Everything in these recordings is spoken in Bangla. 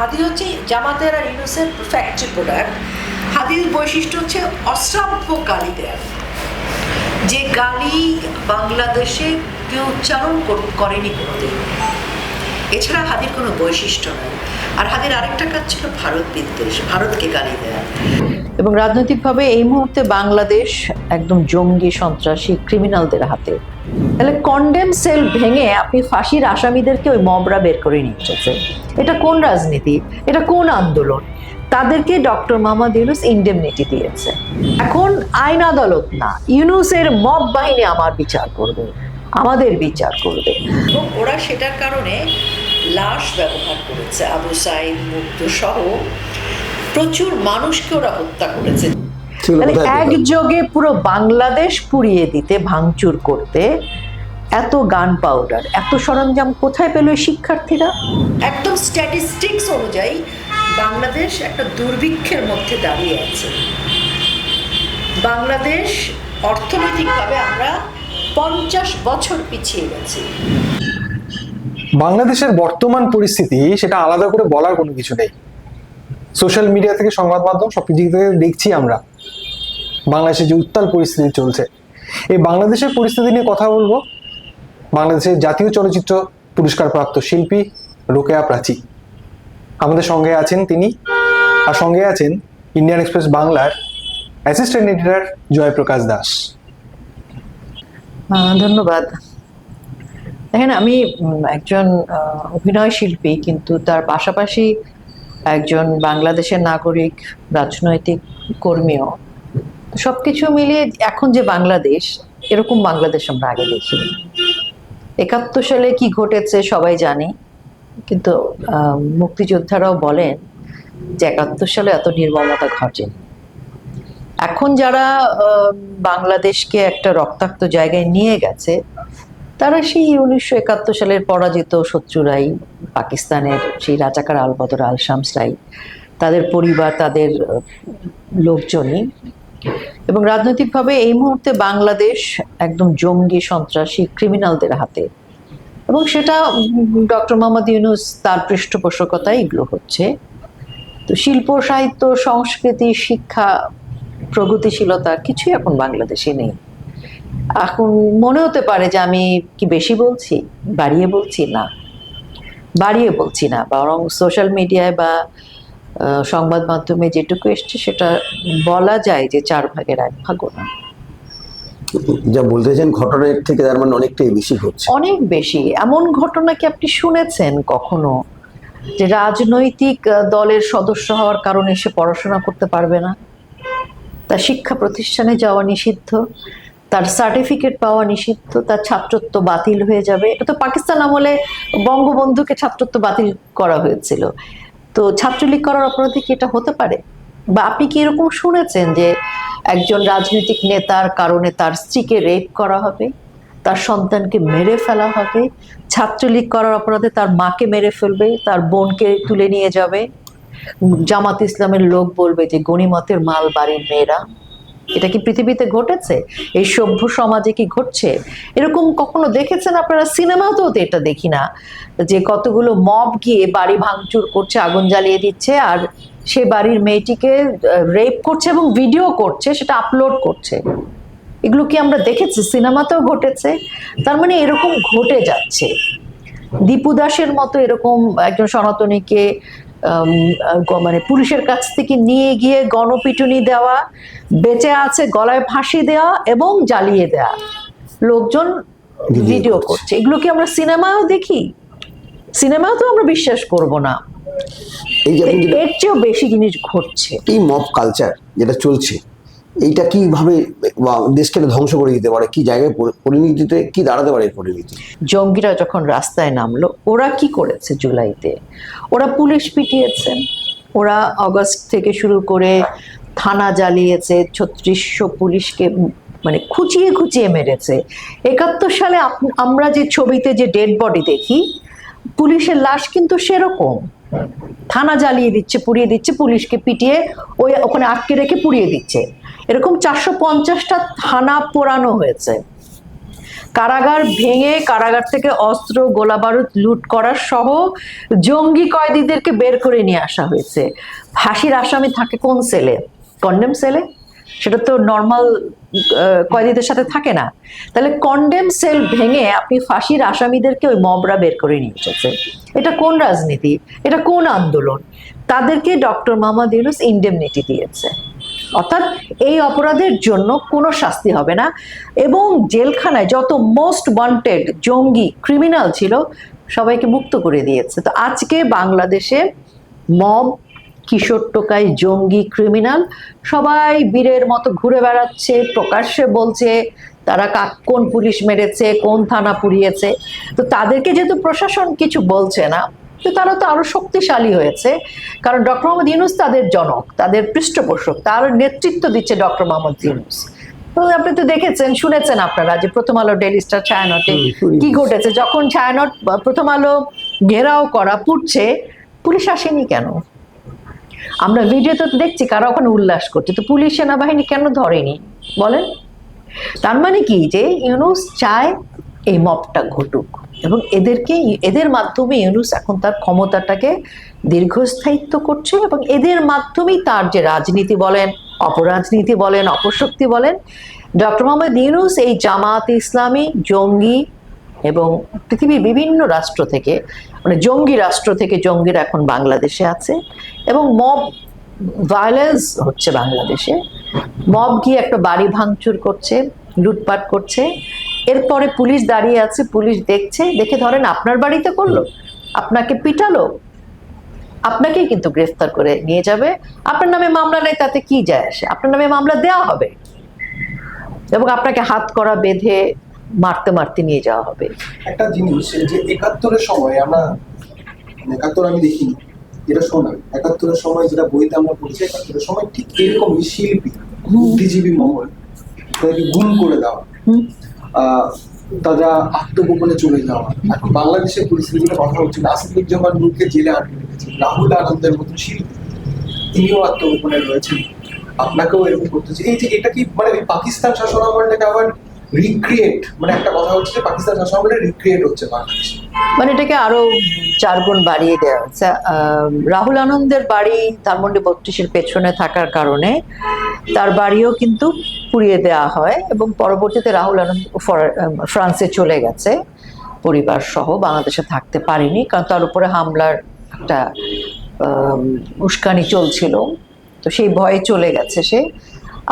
হাদি হচ্ছে জামাতের আর ইউনুসের ফ্যাক্টরি প্রোডাক্ট। হাদির বৈশিষ্ট্য হচ্ছে অশ্রাব্য গালি দেয়া, যে গালি বাংলাদেশে কেউ উচ্চারণ করেনি কোনোদিন। এছাড়া হাদির কোনো বৈশিষ্ট্য নাই। আর হাদির আরেকটা কাজ ছিল ভারত বিদ্বেষ, ভারতকে গালি দেয়া। এবং রাজনৈতিকভাবে এই মুহূর্তে বাংলাদেশ একদম জঙ্গি সন্ত্রাসী ক্রিমিনালদের হাতে। তাহলে কন্ডেম সেল ভেঙে আপনি ফাঁসির আসামিদেরকে ওই মবরা বের করে নিয়ে এসেছে। এটা কোন রাজনীতি? এটা কোন আন্দোলন? তাদেরকে ডক্টর মোহাম্মদ ইউনূস ইন্ডেমনিটি দিয়েছে। এখন আইন আদালত না, ইউনূসের মব বাহিনী আমার বিচার করবে, আমাদের বিচার করবে। এবং ওরা সেটার কারণে লাশ ব্যবহার করেছে, আবু সাইদ মুগ্ধ সহ প্রচুর মানুষকে ওরা হত্যা করেছে। একযোগে পুরো বাংলাদেশ পুড়িয়ে দিতে, ভাঙচুর করতে এত গান পাউডার, এত সরঞ্জাম কোথায় পেল শিক্ষার্থীরা? একদম স্ট্যাটিস্টিক্স অনুযায়ী বাংলাদেশ একটা দুর্ভিক্ষের মধ্যে দাঁড়িয়ে আছে। বাংলাদেশ অর্থনৈতিকভাবে আমরা 50 বছর পিছিয়ে গেছি। বাংলাদেশের বর্তমান পরিস্থিতি সেটা আলাদা করে বলার কোনো কিছু নেই। সোশ্যাল মিডিয়া থেকে, সংবাদ মাধ্যম, সবকিছু থেকে দেখছি আমরা বাংলাদেশে যে উত্তাল পরিস্থিতি চলছে। এই বাংলাদেশের পরিস্থিতি নিয়ে কথা বলবো বাংলাদেশের জাতীয় চলচ্চিত্র পুরস্কার প্রাপ্ত শিল্পী রোকেয়া প্রাচী। আমাদের সঙ্গে আছেন তিনি, আর সঙ্গে আছেন ইন্ডিয়ান এক্সপ্রেস বাংলার অ্যাসিস্ট্যান্ট এডিটর জয়প্রকাশ দাস। ধন্যবাদ। দেখেন, আমি একজন অভিনয় শিল্পী, কিন্তু তার পাশাপাশি একজন বাংলাদেশের নাগরিক, রাজনৈতিক কর্মীও। সবকিছু মিলিয়ে এখন যে বাংলাদেশ, এরকম বাংলাদেশ আমরা আগে দেখিনি। 71 সালে কি ঘটেছে সবাই জানি, কিন্তু মুক্তিযোদ্ধারাও বলেন যে 71 সালে এত নির্মমতা ঘটেনি। এখন যারা বাংলাদেশকে একটা রক্তাক্ত জায়গায় নিয়ে গেছে, তারা সেই 1971 সালের পরাজিত শত্রুরাই, পাকিস্তানের সেই রাজাকার আল বদর আল শামসরাই, তাদের পরিবার, তাদের লোকজনই। এবং রাজনৈতিকভাবে এই মুহূর্তে বাংলাদেশ একদম জঙ্গি সন্ত্রাসী ক্রিমিনালদের হাতে। এবং সেটা ডক্টর মোহাম্মদ ইউনূস, তার পৃষ্ঠপোষকতায় এগুলো হচ্ছে। তো শিল্প, সাহিত্য, সংস্কৃতি, শিক্ষা, প্রগতিশীলতা কিছুই এখন বাংলাদেশে নেই। এখন মনে হতে পারে যে আমি কি বেশি বলছি, বাড়িয়ে বলছি? না, বাড়িয়ে বলছি না, বরং সোশ্যাল মিডিয়ায় বা সংবাদ মাধ্যমে যেটুকু এসছে সেটা বলা যায় যে 4 ভাগের 1 ভাগও না। যা বলতেছেন ঘটনার থেকে তার মানে অনেকটাই বেশি হচ্ছে, অনেক বেশি। এমন ঘটনা কি আপনি শুনেছেন কখনো, যে রাজনৈতিক দলের সদস্য হওয়ার কারণে সে পড়াশোনা করতে পারবে না, তার শিক্ষা প্রতিষ্ঠানে যাওয়া নিষিদ্ধ, তার সার্টিফিকেট পাওয়া নিষিদ্ধ, তার ছাত্রত্ব বাতিল হয়ে যাবে? এটা তো পাকিস্তান আমলে বঙ্গবন্ধুকে ছাত্রত্ব বাতিল করা হয়েছিল। তো ছাত্রলীগ করার অপরাধে কি এটা হতে পারে? বা আপনি কি এরকম শুনেছেন যে একজন রাজনৈতিক নেতার কারণে তার স্ত্রীকে রেপ করা হবে, তার সন্তানকে মেরে ফেলা হবে, ছাত্রলীগ করার অপরাধে তার মাকে মেরে ফেলবে, তার বোনকে তুলে নিয়ে যাবে, জামাত ইসলামের লোক বলবে যে গনিমতের মাল বাড়ির মেয়েরা? এটা কি পৃথিবীতে ঘটেছে? এই সভ্য সমাজে কি ঘটছে? এরকম কখনো দেখেছেন আপনারা? সিনেমাতেও তো এটা দেখি না, যে কতগুলো মব গিয়ে বাড়ি ভাঙচুর করছে, আগুন জ্বালিয়ে দিচ্ছে, আর সে বাড়ির মেয়েটিকে রেপ করছে এবং ভিডিও করছে, সেটা আপলোড করছে। এগুলো কি আমরা দেখেছি? সিনেমাতেও ঘটেছে। তার মানে এরকম ঘটে যাচ্ছে। দীপু দাসের মতো এরকম একজন সনাতনীকে মানে পুলিশের কাছ থেকে নিয়ে গিয়ে গণপিটুনি দেওয়া, বেঁচে আছে গলায় ফাঁসি দেওয়া এবং জ্বালিয়ে দেওয়া, লোকজন ভিডিও করছে। এগুলো কি আমরা সিনেমাও দেখি? সিনেমাও তো আমরা বিশ্বাস করব না। এর চেয়েও বেশি জিনিস ঘটছে। এই মব কালচার যেটা চলছে, এইটা কিভাবে দেশকে ধ্বংস করে দিতে পারে, কি জায়গায় পরিণতিতে কি দাঁড়াতে পারে এই পরিণতি? জঙ্গিরা যখন রাস্তায় নামলো, ওরা কি করেছে জুলাইতে? ওরা পুলিশ পিটিয়েছে, ওরা অগস্ট থেকে শুরু করে থানা জ্বালিয়েছে, 3600 পুলিশকে মানে খুঁচিয়ে খুঁচিয়ে মেরেছে। 71 সালে আমরা যে ছবিতে যে ডেড বডি দেখি, পুলিশের লাশ কিন্তু সেরকম, থানা জ্বালিয়ে দিচ্ছে, পুড়িয়ে দিচ্ছে, পুলিশকে পিটিয়ে ওখানে আটকে রেখে পুড়িয়ে দিচ্ছে। এরকম 450টা থানা পোড়ানো হয়েছে। কারাগার ভেঙে কারাগার থেকে অস্ত্র গোলা বারুদ লুট করার সহ জঙ্গি কয়েদিদেরকে বের করে নিয়ে আসা হয়েছে। ফাঁসির আসামি থাকে কোন সেলে? কন্ডেম সেলে। সেটা তো নর্মাল কয়েদিদের সাথে থাকে না। তাহলে কন্ডেম সেল ভেঙে আপনি ফাঁসির আসামিদেরকে ওই মবরা বের করে নিয়ে এসেছে। এটা কোন রাজনীতি? এটা কোন আন্দোলন? তাদেরকে ডক্টর মোহাম্মদ ইউনূস ইনডেমনিটি দিয়েছে, অর্থাৎ এই অপরাধের জন্য কোনো শাস্তি হবে না। এবং জেলখানায় যত মোস্ট ওয়ান্টেড জঙ্গি ক্রিমিনাল ছিল সবাইকে মুক্ত করে দিয়েছে। তো আজকে বাংলাদেশে মব, কিশোর টোকাই, জঙ্গি, ক্রিমিনাল সবাই বীরের মতো ঘুরে বেড়াচ্ছে, প্রকাশ্যে বলছে তারা কোন পুলিশ মেরেছে, কোন থানা পুড়িয়েছে। তো তাদেরকে যেহেতু প্রশাসন কিছু বলছে না, তো তারা তো আরো শক্তিশালী হয়েছে, কারণ ডক্টর মোহাম্মদ ইউনূস তাদের জনক, তাদের পৃষ্ঠপোষক, তার নেতৃত্ব দিচ্ছে ডক্টর মোহাম্মদ ইউনূস। তো আপনি তো দেখেছেন, শুনেছেন আপনারা যে প্রথম আলো, ডেইলি স্টার, ছায়ানটে কি ঘটেছে। যখন ছায়ানট, প্রথম আলো ঘেরাও করা, পুড়ছে, পুলিশ আসেনি কেন? আমরা ভিডিওতে দেখছি কারা ওখানে উল্লাস করছে, তো পুলিশ সেনাবাহিনী কেন ধরেনি বলেন? তার মানে কি, যে ইউনূস চায় এই মবটা ঘটুক এবং এদের মাধ্যমে ইউনূস এখন তার ক্ষমতাটাকে দীর্ঘস্থায়িত্ব করছে এবং এদের মাধ্যমেই তার যে রাজনীতি বলেন, অপরাজনীতি বলেন, অপশক্তি বলেন, ডক্টর মোহাম্মদ ইউনূস এই জামাত ইসলামী, জঙ্গি এবং পৃথিবীর বিভিন্ন রাষ্ট্র থেকে, মানে জঙ্গি রাষ্ট্র থেকে জঙ্গিরা এখন বাংলাদেশে আছে এবং মব ভায়োলেন্স হচ্ছে বাংলাদেশে। মব গিয়ে একটা বাড়ি ভাঙচুর করছে, লুটপাট করছে, এরপরে পুলিশ দাঁড়িয়ে আছে, পুলিশ দেখছে, দেখে ধরেন আপনার বাড়িতে করলো, আপনাকে পিটালো, আপনাকেই কিন্তু গ্রেফতার করে নিয়ে যাবে। আপনার নামে মামলা নেই, তাতে কি যায় আসে? আপনার নামে মামলা দেওয়া হবে এবং আপনাকে হাত করা বেঁধে মারতে মারতে নিয়ে যাওয়া হবে। একটা জিনিস, যে 71-এর সময় আমরা, 71 আমি দেখিনি, যেটা শোনা 71-এর সময় যেটা বইতে আমরা পড়েছি, 71-এর সময় ঠিক এরকমই শিল্পী, বুদ্ধিজীবী মহল তাদেরকে গুম করে দেওয়া, তারা আত্মগোপনে চলে যাওয়া। এখন বাংলাদেশের পরিস্থিতির কথা হচ্ছিল, আসাদুজ্জামান নূরকে জেলে আটকে রেখেছে, রাহুল আনন্দের মতো শিল্পী তিনিও আত্মগোপনে রয়েছেন, আপনাকেও এরকম করতেছে। এই যে এটা কি মানে পাকিস্তান শাসন আমলটাকে আবার রিক্রিয়েট, মানে একটা কথা হচ্ছে যে পাকিস্তান শাসন আমলে রিক্রিয়েট হচ্ছে বাংলাদেশে, মানে এটাকে আরো 4 গুণ বাড়িয়ে দেওয়া হচ্ছে। রাহুল আনন্দের বাড়ি ধানমন্ডি 32-এর পেছনে থাকার কারণে তার বাড়িও কিন্তু পুড়িয়ে দেওয়া হয় এবং পরবর্তীতে রাহুল আনন্দ ফ্রান্সে চলে গেছে পরিবার সহ, বাংলাদেশে থাকতে পারেনি কারণ তার উপরে হামলার একটা উস্কানি চলছিল, তো সেই ভয়ে চলে গেছে সে।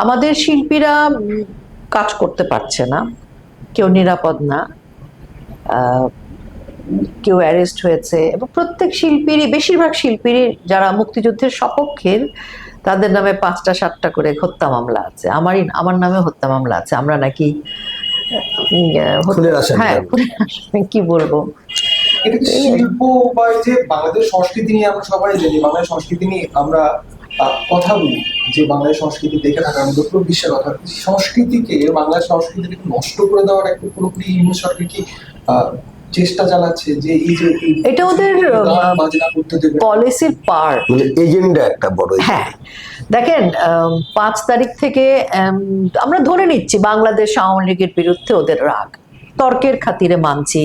আমাদের শিল্পীরা কাজ করতে পারছে না, কেউ নিরাপদ না, কেউ অ্যারেস্ট হয়েছে এবং প্রত্যেক শিল্পীরই, বেশিরভাগ শিল্পীরই যারা মুক্তিযুদ্ধের সপক্ষের, তাদের নামে 5টা 7টা করে হত্যা মামলা আছে। আমার নামে হত্যা মামলা আছে। আমরা নাকি হ্যাঁ, কি বলবো, এটা কি শিল্প বা এই যে বাংলাদেশ সংস্কৃতি নিয়ে আমরা সবাই জানি, বাংলাদেশ সংস্কৃতি নিয়ে আমরা কথা বলি, যে বাংলাদেশ সংস্কৃতি দেখে থাকা আমাদের পুরো বিশ্বের কথা, সংস্কৃতিকে, বাংলাদেশ সংস্কৃতিকে নষ্ট করে দেওয়ার একটা পুরোপুরি ইউনিট সরকার কি চেষ্টা চালাচ্ছে যে এই যে এটা ওদের পলিসির পার্ট, মানে এজেন্ডা একটা বড়। হ্যাঁ, দেখেন 5 তারিখ থেকে আমরা ধরে নিচ্ছি বাংলাদেশ আওয়ামী লীগের বিরুদ্ধে ওদের রাগ, তর্কের খাতিরে মানছি,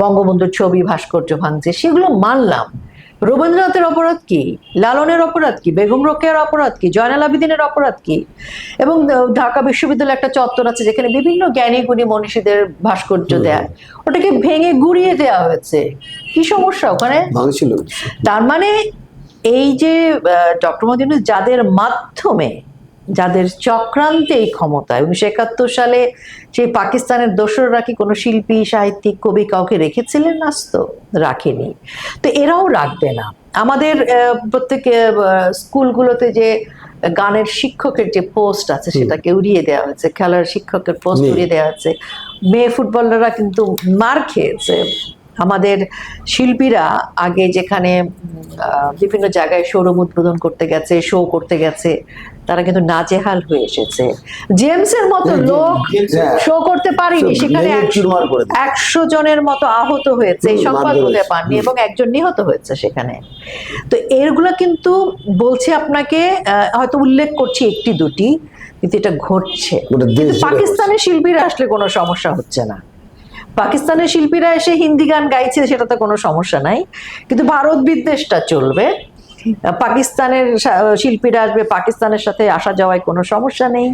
বঙ্গবন্ধুর ছবি ভাস্কর্য ভাঙছে, সেগুলো মানলাম। রবীন্দ্রনাথের অপরাধ কি? লালনের অপরাধ কি? বেগম রোকেয়ার অপরাধ কি? জয়নাল আবেদিনের অপরাধ কি? এবং ঢাকা বিশ্ববিদ্যালয়ে একটা চত্বর আছে যেখানে বিভিন্ন জ্ঞানী গুণী মনীষীদের ভাস্কর্য দেয়া, ওটাকে ভেঙে গুড়িয়ে দেওয়া হয়েছে। কি সমস্যা ওখানে? তার মানে এই যে ডক্টর মোহাম্মদ ইউনূস যাদের মাধ্যমে, যাদের চক্রান্তে এই ক্ষমতায়, 1971 সালে সেই পাকিস্তানের দোসররা কি কোনো শিল্পী, সাহিত্যিক, কবি কাউকে রেখেছিলেন? আসত রাখেনি, তো এরাও রাখবে না। আমাদের প্রত্যেক স্কুলগুলোতে যে গানের শিক্ষকের যে পোস্ট আছে সেটাকে উড়িয়ে দেওয়া হয়েছে, খেলার শিক্ষকের পোস্ট জি। উড়িয়ে দেওয়া হয়েছে। মেয়ে ফুটবলাররা কিন্তু মার খেয়েছে। আমাদের শিল্পীরা আগে যেখানে বিভিন্ন জায়গায় শোরুম উদ্বোধন করতে গেছে, শো করতে গেছে, তারা কিন্তু নাজেহাল হয়ে এসেছে। জেমসের মতো হ্যাঁ, লোক হ্যাঁ। শো করতে পারেনি, সব সেখানে ভেঙে চুরমার করে দিয়েছে। 100 জনের মতো আহত হয়েছে, এই সংবাদ মারধর বোধহয় হয়েছে। পাননি, এবং একজন নিহত হয়েছে সেখানে। তো এগুলো কিন্তু বলছি আপনাকে, হয়তো উল্লেখ করছি একটি দুটি, কিন্তু এটা ঘটছে। গোটা দেশ কিন্তু জুড়ে পাকিস্তানের শিল্পীরা আসলে কোনো সমস্যা হচ্ছে না। পাকিস্তানের শিল্পীরা এসে হিন্দি গান গাইছে, সেটাতে কোনো সমস্যা নাই, কিন্তু ভারত বিদ্বেষটা চলবে। পাকিস্তানের শিল্পীরা আসবে, পাকিস্তানের সাথে আসা যাওয়ায় কোনো সমস্যা নেই,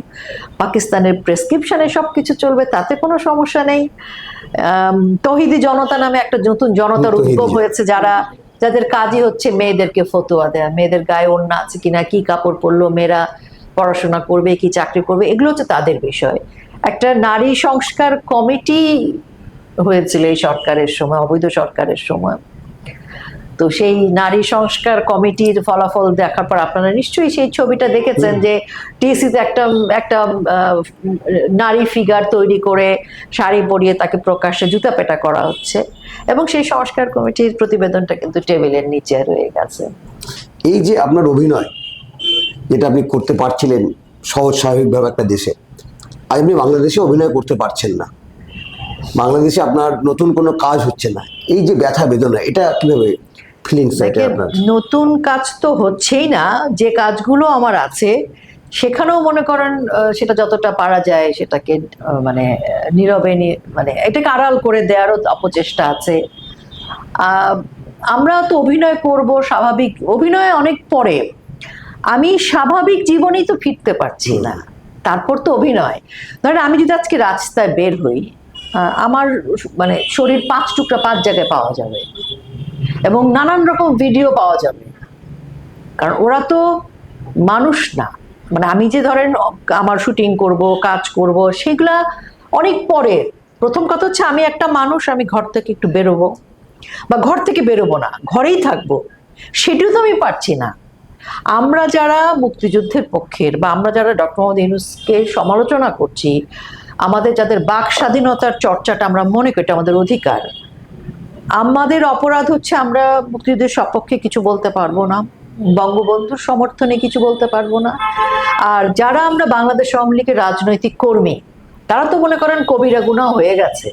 পাকিস্তানের প্রেসক্রিপশনে সবকিছু চলবে, তাতে কোনো সমস্যা নেই। তৌহিদি জনতা নামে একটা নতুন জনতার তৌহিদি উদ্ভব জনতা। হয়েছে, যাদের কাজই হচ্ছে মেয়েদেরকে ফতোয়া দেয়া, মেয়েদের গায়ে ওড়না আছে কিনা, কি কাপড় পরলো, মেয়েরা পড়াশোনা করবে কি চাকরি করবে, এগুলো হচ্ছে তাদের বিষয়। একটা নারী সংস্কার কমিটি হয়েছিল এই সরকারের সময়, অবৈধ সরকারের সময়। তো সেই নারী সংস্কার কমিটির ফলাফল দেখার পর আপনারা নিশ্চয়ই সেই ছবিটা দেখেছেন, যে টিএসসিতে একটা একটা নারী ফিগার তৈরি করে শাড়ি পরিয়ে তাকে প্রকাশ্যে জুতা পেটা করা হচ্ছে, এবং সেই সংস্কার কমিটির প্রতিবেদনটা কিন্তু টেবিলের নিচে রয়ে গেছে। এই যে আপনার অভিনয় যেটা আপনি করতে পারছিলেন সহজ স্বাভাবিকভাবে একটা দেশে, আজ আপনি বাংলাদেশে অভিনয় করতে পারছেন না, বাংলাদেশে আপনার নতুন কোনো কাজ হচ্ছে না, এই যে ব্যথা বেদনা, এটা কিভাবে ফিলিংস এটা দেখেন, আপনার? নতুন কাজ তো হচ্ছেই না, যে কাজগুলো আমার আছে সেখানেও মনে করেন সেটা যতটা পারা যায় সেটাকে মানে নীরবে মানে এটাকে আড়াল করে দেওয়ারও অপচেষ্টা আছে। আমরা তো অভিনয় করব, স্বাভাবিক অভিনয় অনেক পরে, আমি স্বাভাবিক জীবনেই তো ফিরতে পারছি না, তারপর তো অভিনয়। ধরেন আমি যদি আজকে রাস্তায় বের হই, আমার মানে শরীর 5 টুকরা 5 জায়গায় পাওয়া যাবে, এবং নানান রকম ভিডিও পাওয়া যাবে, কারণ ওরা তো মানুষ না। মানে আমি যে ধরেন আমার শুটিং করব, কাজ করব, সেগুলা অনেক পরে। প্রথম কথা হচ্ছে আমি একটা মানুষ, আমি ঘর থেকে একটু বেরোবো, বা ঘর থেকে বেরোবো না, ঘরেই থাকবো, সেটিও তো আমি পারছি না। আমরা যারা মুক্তিযুদ্ধের পক্ষের, বা আমরা যারা ডক্টর মোহাম্মদ ইউনূসকে সমালোচনা করছি, আমাদের যাদের বাক স্বাধীনতার চর্চাটা আমরা মনে করি এটা আমাদের অধিকার, আমাদের অপরাধ হচ্ছে আমরা মুক্তিযুদ্ধের সপক্ষে কিছু বলতে পারবো না, বঙ্গবন্ধুর সমর্থনে কিছু বলতে পারবো না। আর যারা আমরা বাংলাদেশ আওয়ামী লীগের রাজনৈতিক কর্মী, তারা তো মনে করেন কবিরা গুনাহ হয়ে গেছে,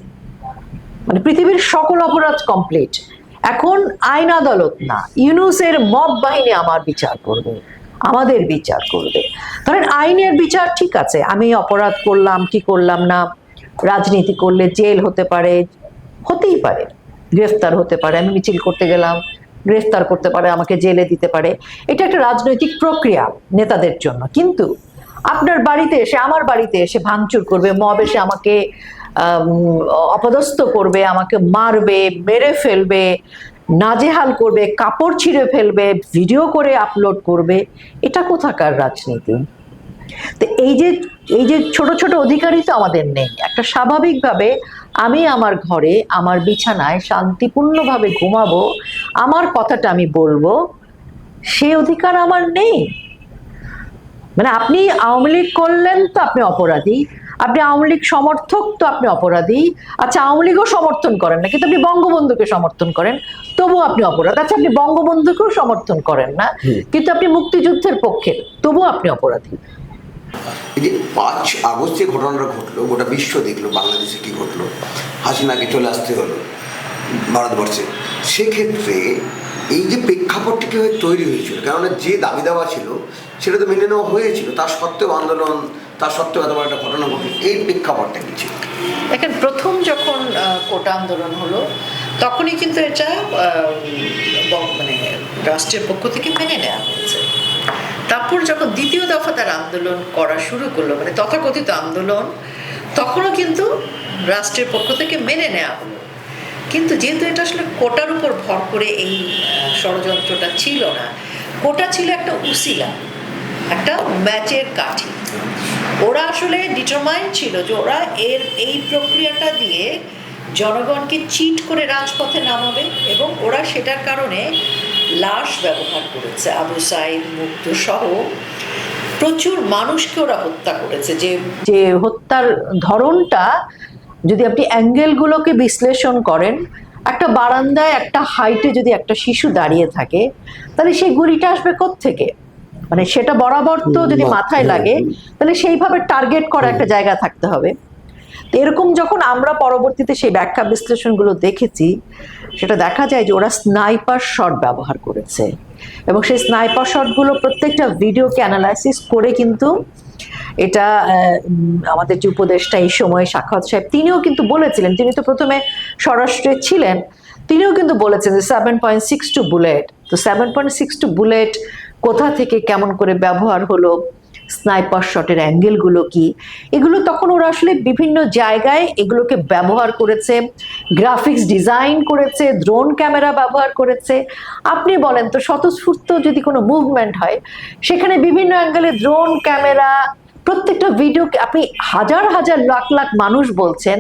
মানে পৃথিবীর সকল অপরাধ কমপ্লিট। এখন আইন আদালত না, ইউনূসের মব বাহিনী আমার বিচার করবে, আমাদের বিচার করবে। ধরেন আইনের বিচার ঠিক আছে, আমি অপরাধ করলাম কি করলাম না, রাজনীতি করলে জেল হতে পারে, হতেই পারে, গ্রেফতার হতে পারে, আমি মিছিল করতে গেলাম, গ্রেফতার করতে পারে, আমাকে জেলে দিতে পারে, এটা একটা রাজনৈতিক প্রক্রিয়া নেতাদের জন্য। কিন্তু আপনার বাড়িতে এসে, আমার বাড়িতে এসে ভাঙচুর করবে, মব এসে আমাকে অপদস্থ করবে, আমাকে মারবে, মেরে ফেলবে, নাজেহাল করবে, কাপড় ছিঁড়ে ফেলবে, ভিডিও করে আপলোড করবে, এটা কোথাকার রাজনীতি? তো এই যে ছোট ছোট অধিকারই তো আমাদের নেই। একটা স্বাভাবিকভাবে আমি আমার ঘরে আমার বিছানায় শান্তিপূর্ণভাবে ঘুমাবো, আমার কথাটা আমি বলবো, সে অধিকার আমার নেই। মানে আপনি আওয়ামী লীগ করলেন তো আপনি অপরাধী, আপনি আওয়ামী লীগ সমর্থক তো আপনি অপরাধী। আচ্ছা, আওয়ামী লীগও সমর্থন করেন না, কিন্তু আপনি বঙ্গবন্ধুকে সমর্থন করেন, তবুও আপনি অপরাধ। আচ্ছা, আপনি বঙ্গবন্ধুকেও সমর্থন করেন না, কিন্তু আপনি মুক্তিযুদ্ধের পক্ষে, তবুও আপনি অপরাধী। এই যে 5 আগস্ট যে ঘটনাটা ঘটলো, গোটা বিশ্ব দেখলো বাংলাদেশে কি ঘটলো, হাসিনাকে চলে আসতে হলো ভারতবর্ষে, সেক্ষেত্রে এই যে প্রেক্ষাপটটি কীভাবে তৈরি হয়েছিল, কেননা যে দাবি দাওয়া ছিল সেটা তো মেনে নেওয়া হয়েছিল, তার সত্ত্বেও আন্দোলন, তার সত্ত্বেও এত বড় একটা ঘটনা ঘটল, এই প্রেক্ষাপটটা কি ছিল? দেখেন, প্রথম যখন কোটা আন্দোলন হলো, তখনই কিন্তু এটা মানে রাষ্ট্রের পক্ষ থেকে মেনে নেওয়া হয়েছে। তারপর যখন দ্বিতীয় দফা তার আন্দোলন করা শুরু করলো, মানে তথাকথিত আন্দোলন, তখনও কিন্তু রাষ্ট্রের পক্ষ থেকে মেনে নেওয়া হলো। কিন্তু যেহেতু এটা আসলে কোটার উপর ভর করে এই ষড়যন্ত্রটা ছিল না, কোটা ছিল একটা উসিলা, একটা ম্যাচের কাঠি। ওরা আসলে ডিটারমাইন্ড ছিল যে ওরা এই প্রক্রিয়াটা দিয়ে জনগণকে চিট করে রাজপথে নামাবে, এবং ওরা সেটার কারণে লাশ ব্যবহার করেছে, আবু সাইদ, মুগ্ধ সহ প্রচুর মানুষকে ওরা হত্যা করেছে। যে যে হত্যার ধরনটা যদি আপনি অ্যাঙ্গেলগুলোকে বিশ্লেষণ করেন, একটা বারান্দায় একটা হাইটে যদি একটা শিশু দাঁড়িয়ে থাকে, তাহলে সেই গুলিটা আসবে কোত্থেকে? মানে সেটা বরাবর তো যদি মাথায় লাগে, তাহলে সেইভাবে টার্গেট করা একটা জায়গা থাকতে হবে। তো এরকম যখন আমরা পরবর্তীতে সেই ব্যাখ্যা বিশ্লেষণগুলো দেখেছি, সেটা দেখা যায় যে ওরা স্নাইপার শট ব্যবহার করেছে, এবং সেই স্নাইপার শটগুলো প্রত্যেকটা ভিডিওকে অ্যানালাইসিস করে কিন্তু এটা আমাদের যে উপদেষ্টা এই সময় সাখাওয়াত সাহেব, তিনিও কিন্তু বলেছিলেন, তিনি তো প্রথমে স্বরাষ্ট্রে ছিলেন, তিনিও কিন্তু বলেছেন যে 7.62 বুলেট। তো 7.62 বুলেট কোথা থেকে কেমন করে ব্যবহার হলো, স্নাইপার শটের অ্যাঙ্গেলগুলো কি, এগুলো তখন ওরা আসলে বিভিন্ন জায়গায় এগুলোকে ব্যবহার করেছে, গ্রাফিক্স ডিজাইন করেছে, ড্রোন ক্যামেরা ব্যবহার করেছে। আপনি বলেন তো, স্বতঃস্ফূর্ত যদি কোনো মুভমেন্ট হয়, সেখানে বিভিন্ন অ্যাঙ্গেলে ড্রোন ক্যামেরা, প্রত্যেকটা ভিডিও আপনি হাজার হাজার লাখ লাখ মানুষ বলছেন,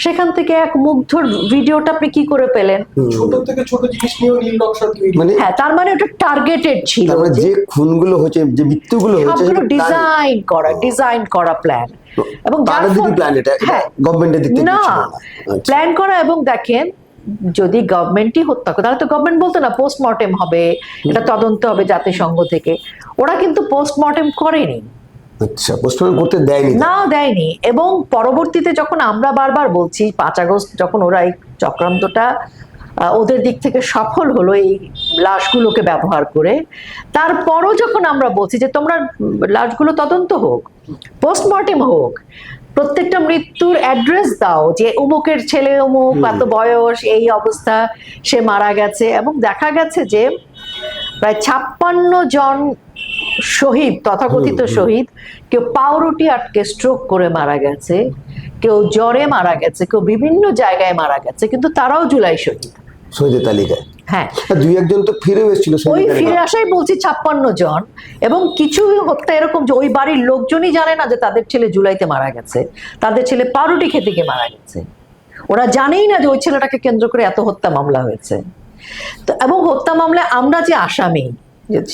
সেখান থেকে এক মুগ্ধর ভিডিওটা আপনি কি করে পেলেন? ছোট থেকে ছোট জিনিস নিয়েও নীল নকশা তৈরি। মানে হ্যাঁ, তার মানে ওটা টার্গেটেড ছিল, তার মানে যে খুনগুলো হয়েছে, যে মৃত্যুগুলো হয়েছে, সবগুলো ডিজাইন করা প্ল্যান, এবং কারোর দিকে প্ল্যান, এটা গভর্নমেন্টের দিক থেকে না ছিল না। আচ্ছা। প্ল্যান করা। এবং দেখেন, যদি গভর্নমেন্টই হত্যা করে, তাহলে তো গভর্নমেন্ট বলতো না পোস্টমর্টেম হবে, এটা তদন্ত হবে জাতিসংঘ থেকে। ওরা কিন্তু পোস্টমর্টেম করেনি, আচ্ছা, পোস্টমর্টম করতে দেয়নি। এবং পরবর্তীতে যখন আমরা বারবার বলছি 5 আগস্ট যখন ওরা এই চক্রান্তটা ওদের দিক থেকে সফল হলো এই লাশগুলোকে ব্যবহার করে, তারপরও যখন আমরা বলছি যে তোমরা লাশগুলো তদন্ত হোক, পোস্টমর্টেম হোক, প্রত্যেকটা মৃত্যুর অ্যাড্রেস দাও, যে অমুকের ছেলে অমুক, এত বয়স, এই অবস্থা, সে মারা গেছে। এবং দেখা গেছে যে প্রায় 56 জন শহীদ, তথাকথিত শহীদ, কেউ পাউরুটি আটকে স্ট্রোক করে মারা গেছে, কেউ জ্বরে মারা গেছে, কেউ বিভিন্ন জায়গায় মারা গেছে, কিন্তু তারাও জুলাই শহীদের তালিকায়। হ্যাঁ, দুই একজন তো ফিরেও এসেছিল ওই ফিরে আসাই বলছি 56 জন। এবং কিছু হত্যা এরকম যে ওই বাড়ির লোকজনই জানে না যে তাদের ছেলে জুলাইতে মারা গেছে, তাদের ছেলে পাউরুটি খেতে গিয়ে মারা গেছে। ওরা জানেই না যে ওই ছেলেটাকে কেন্দ্র করে এত হত্যা মামলা হয়েছে। তো এবং হত্যা মামলায় আমরা যে আসামি,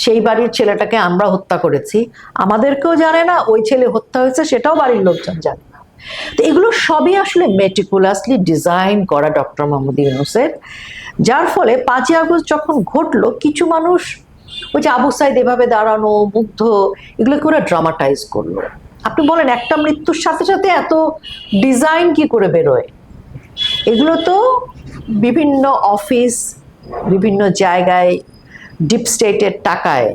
সেই বাড়ির ছেলেটাকে আমরা হত্যা করেছি, আমাদেরকেও জানে না, ওই ছেলে হত্যা হয়েছে সেটাও বাড়ির লোকজন জানে না। তো এগুলো সবই আসলে মেটিকুলাসলি ডিজাইন করা ডক্টর মোহাম্মদ ইউনূসের, যার ফলে 5ই আগস্ট যখন ঘটলো, কিছু মানুষ ওই যে আবু সাইদ এভাবে দাঁড়ানো, মুগ্ধ, এগুলোকে ওরা ড্রামাটাইজ করলো। আপনি বলেন একটা মৃত্যুর সাথে সাথে এত ডিজাইন কি করে বেরোয়? এগুলো তো বিভিন্ন অফিস, বিভিন্ন জায়গায় ডিপ স্টেটের টাকায়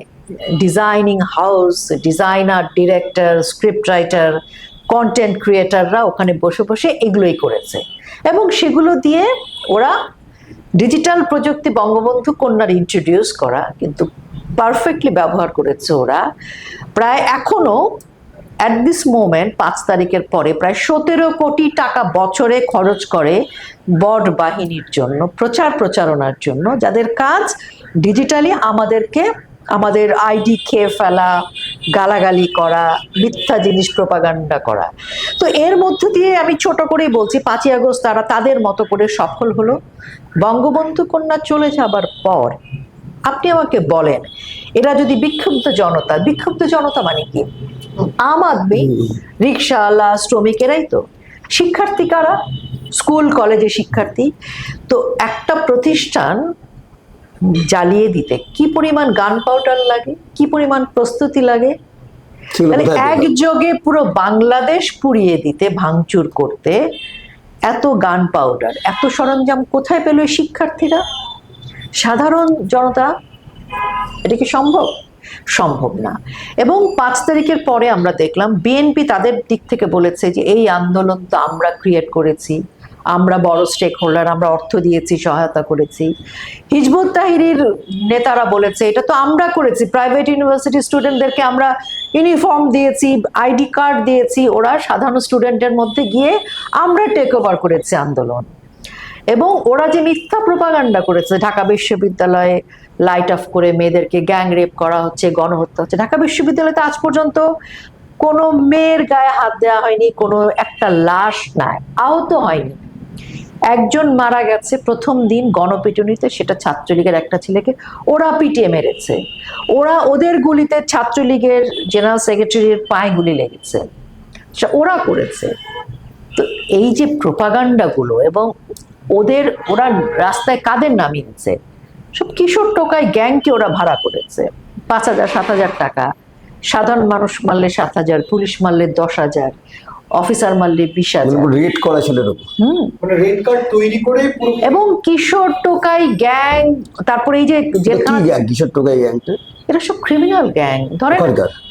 designing house, designer, director, script writer, content ক্রিয়েটাররা ওখানে বসে বসে এগুলোই করেছে। এবং সেগুলো দিয়ে ওরা ডিজিটাল প্রযুক্তি, বঙ্গবন্ধু কন্যার ইন্ট্রোডিউস করা কিন্তু পারফেক্টলি ব্যবহার করেছে ওরা। প্রায় এখনো অ্যাট দিস মোমেন্ট 5 তারিখের পরে প্রায় 17 কোটি টাকা বছরে খরচ করে বড বাহিনীর জন্য, প্রচারণার জন্য, যাদের কাজ ডিজিটালি আমাদেরকে আমাদের আইডি খেয়ে ফেলা, গালাগালি করা, মিথ্যা জিনিস প্রপাগান্ডা করা। তো এর মধ্য দিয়ে আমি ছোট করেই বলছি, 5ই আগস্ট তারা তাদের মতো করে সফল হলো। বঙ্গবন্ধু কন্যা চলে যাবার পর আপনি আমাকে বলেন, এরা যদি বিক্ষুব্ধ জনতা মানে কি? আম আদমি, রিক্সাওয়ালা, শ্রমিকেরাই তো। শিক্ষার্থী কারা? স্কুল কলেজে শিক্ষার্থী। তো একটা প্রতিষ্ঠান জ্বালিয়ে দিতে কি পরিমাণ গান পাউডার লাগে, কি পরিমাণ প্রস্তুতি লাগে, মানে একযোগে পুরো বাংলাদেশ পুড়িয়ে দিতে, ভাঙচুর করতে এত গান পাউডার, এত সরঞ্জাম কোথায় পেল এই শিক্ষার্থীরা, সাধারণ জনতা? এটা কি সম্ভব? সম্ভব না। এবং 5 তারিখের পরে আমরা দেখলাম বিএনপি তাদের দিক থেকে বলেছে যে এই আন্দোলন তো আমরা ক্রিয়েট করেছি, আমরা বড় স্টেক হোল্ডার, আমরা অর্থ দিয়েছি, সহায়তা করেছি। হিজবুত তাহরির নেতারা বলেছে এটা তো আমরা করেছি, প্রাইভেট ইউনিভার্সিটি স্টুডেন্টদেরকে আমরা ইউনিফর্ম দিয়েছি, আইডি কার্ড দিয়েছি, ওরা সাধারণ স্টুডেন্টের মধ্যে গিয়ে আমরা টেক ওভার করেছি আন্দোলন। এবং ওরা যে মিথ্যা প্রপাগান্ডা করেছে, ঢাকা বিশ্ববিদ্যালয়ে লাইট অফ করে মেয়েদেরকে গ্যাং রেপ করা হচ্ছে, গণহত্যা হচ্ছে। ঢাকা বিশ্ববিদ্যালয়তে আজ পর্যন্ত কোনো মেয়ের গায়ে হাত দেওয়া হয়নি, কোনো একটা লাশ নাই, আহত হয়নি। একজন মারা গেছে প্রথম দিন গণপিটুনিতে, সেটা ছাত্রলীগের একটা ছেলেকে ওরা পিটিয়ে মেরেছে। ওদের গুলিতে ছাত্রলীগের জেনারেল সেক্রেটারির পায়ে গুলি লেগেছে, ওরা করেছে। তো এই যে প্রোপাগান্ডাগুলো, এবং ওরা রাস্তায় কাদের নামিয়েছে, সব কিশোর টোকাই গ্যাংকে ওরা ভাড়া করেছে। 5,000 7,000 টাকা, সাধারণ মানুষ মারলে 7,000, পুলিশ মারলে 10,000, অফিসার মারলে 20,000। রেড করা ছিল এরকম। মানে রেড কার্ড তৈরি করে পুরো। এবং কিশোর টোকাই গ্যাং, তারপরে এই যে জেলখানা, কিশোর টোকাই গ্যাংটা এরা সব ক্রিমিনাল গ্যাং। ধরেন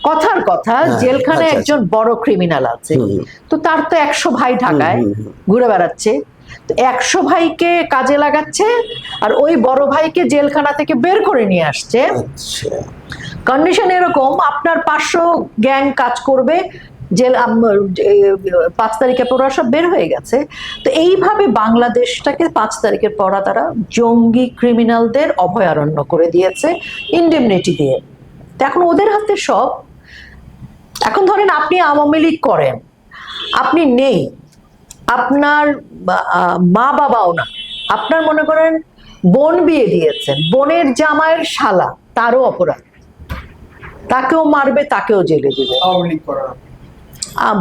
কথার কথা, জেলখানায় একজন বড় ক্রিমিনাল আছে, তো তার তো 100 ভাই ঢাকায় ঘুরে বেড়াচ্ছে, তো 100 ভাইকে কাজে লাগাচ্ছে, আর ওই বড় ভাইকে জেলখানা থেকে বের করে নিয়ে আসছে। কন্ডিশন এরকম, আপনার 500 গ্যাং কাজ করবে, 5 তারিখে পর সব বের হয়ে গেছে। তো এইভাবে বাংলাদেশটাকে 5 তারিখের পর তারা জঙ্গি ক্রিমিনালদের অভয়ারণ্য করে দিয়েছে ইনডেমনিটি দিয়ে। তো এখন ওদের হাতে সব। এখন ধরেন আপনি আওয়ামী লীগ করেন, আপনি নেই, আপনার মা বাবাও না, আপনার মনে করেন বোন বিয়ে দিয়েছেন, বোনের জামাইয়ের শালা, তারও অপরাধ, তাকেও মারবে, তাকেও জেলে দিবে। আওয়ামী লীগ করা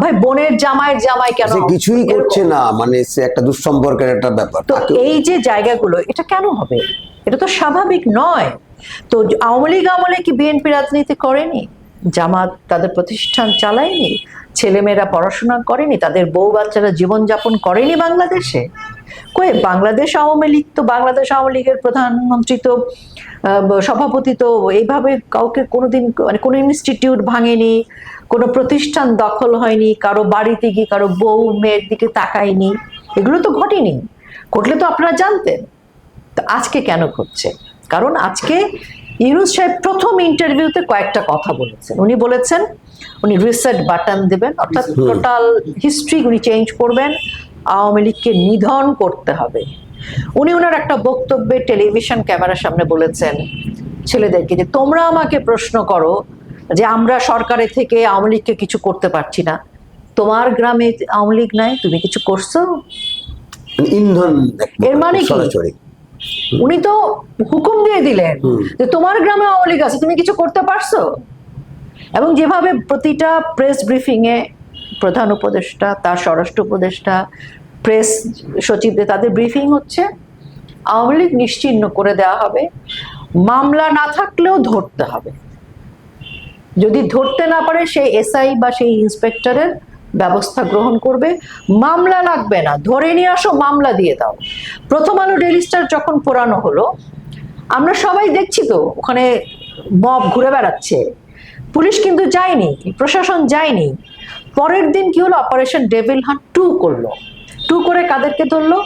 ভাই, বোনের জামাই কেন কিছুই করছে না, মানে সে একটা দুঃসম্পর্কের একটা ব্যাপার। তো এই যে জায়গাগুলো, এটা কেন হবে? এটা তো স্বাভাবিক নয়। তো আওয়ামী লীগ আমলে কি বিএনপি রাজনীতি করেনি? জামাত তাদের প্রতিষ্ঠান চালায়নি? ছেলেমেয়েরা পড়াশোনা করেনি? তাদের বউ বাচ্চারা জীবনযাপন করেনি বাংলাদেশে? কই বাংলাদেশ আওয়ামী লীগ তো, বাংলাদেশ আওয়ামী লীগের প্রধানমন্ত্রী তো, সভাপতি তো এইভাবে কাউকে কোনোদিন, মানে কোনো ইনস্টিটিউট ভাঙেনি, কোনো প্রতিষ্ঠান দখল হয়নি, কারো বাড়িতে গিয়ে কারো বউ মেয়ের দিকে তাকায়নি, এগুলো তো ঘটেনি। ঘটলে তো আপনারা জানতেন। তো আজকে কেন ঘটছে? কারণ আজকে ইউনূস সাহেব প্রথম ইন্টারভিউতে কয়েকটা কথা বলেছেন। উনি বলেছেন উনি রিসেট বাটন দেবেন, অর্থাৎ টোটাল হিস্ট্রি উনি চেঞ্জ করবেন, আওয়ামী লীগকে নিধন করতে হবে। উনি ওনার একটা বক্তব্যে টেলিভিশন ক্যামেরার সামনে বলেছেন ছেলেদেরকে যে তোমরা আমাকে প্রশ্ন করো যে আমরা সরকারের থেকে আওয়ামী লীগকে কিছু করতে পারছি না, তোমার গ্রামে আওয়ামী লীগ নাই, তুমি কিছু করছো? ইন্ধন এর মানে কি? উনি তো হুকুম দিয়ে দিলেন যে তোমার গ্রামে আওয়ামী লীগ আছে, তুমি কিছু করতে পারছো? এবং যেভাবে প্রতিটা প্রেস ব্রিফিং এ প্রধান উপদেষ্টা, তার স্বরাষ্ট্র উপদেষ্টা, প্রেস সচিবদের তাদের ব্রিফিং হচ্ছে আওয়ামী লীগ নিশ্চিহ্ন করে দেওয়া হবে, মামলা না থাকলেও ধরতে হবে, যদি ধরতে না পারে সেই এসআই বা সেই ইন্সপেক্টরের ব্যবস্থা গ্রহণ করবে, মামলা লাগবে না, ধরে নিয়ে আসো, মামলা দিয়ে দাও। প্রথম আলো ডেইলি স্টার যখন পোড়ানো হলো, আমরা সবাই দেখছি তো ওখানে মব ঘুরে বেড়াচ্ছে, পুলিশ কিন্তু যায়নি, প্রশাসন যায়নি। পরের দিন কি হলো? অপারেশন ডেভিল হান্ট 2 করলো। 2 করে কাদেরকে ধরলো?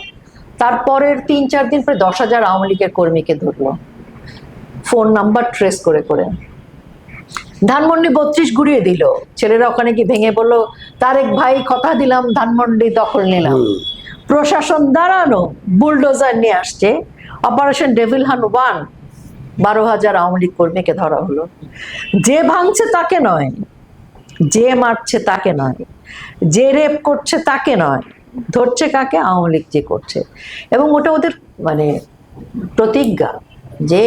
তারপরের 3-4 দিন পরে 10,000 আওয়ামী লীগের কর্মীকে ধরলো, ফোন নাম্বার ট্রেস করে করে। ধানমন্ডি 32 ঘুরিয়ে দিল, ছেলেরা ওখানে কি ভেঙে বললো তারেক ভাই কথা দিলাম ধানমন্ডি দখল নিলাম। প্রশাসন দাঁড়ানো, বুলডোজার নিয়ে আসছে, operation devil hunt 1, 12,000 Awami League কর্মীকে ধরা হলো। যে ভাঙছে তাকে নয়, যে মারছে তাকে নয়, যে রেপ করছে তাকে নয়, ধরছে কাকে? আওয়ামী লীগ যে করছে। এবং ওটা ওদের মানে প্রতিজ্ঞা যে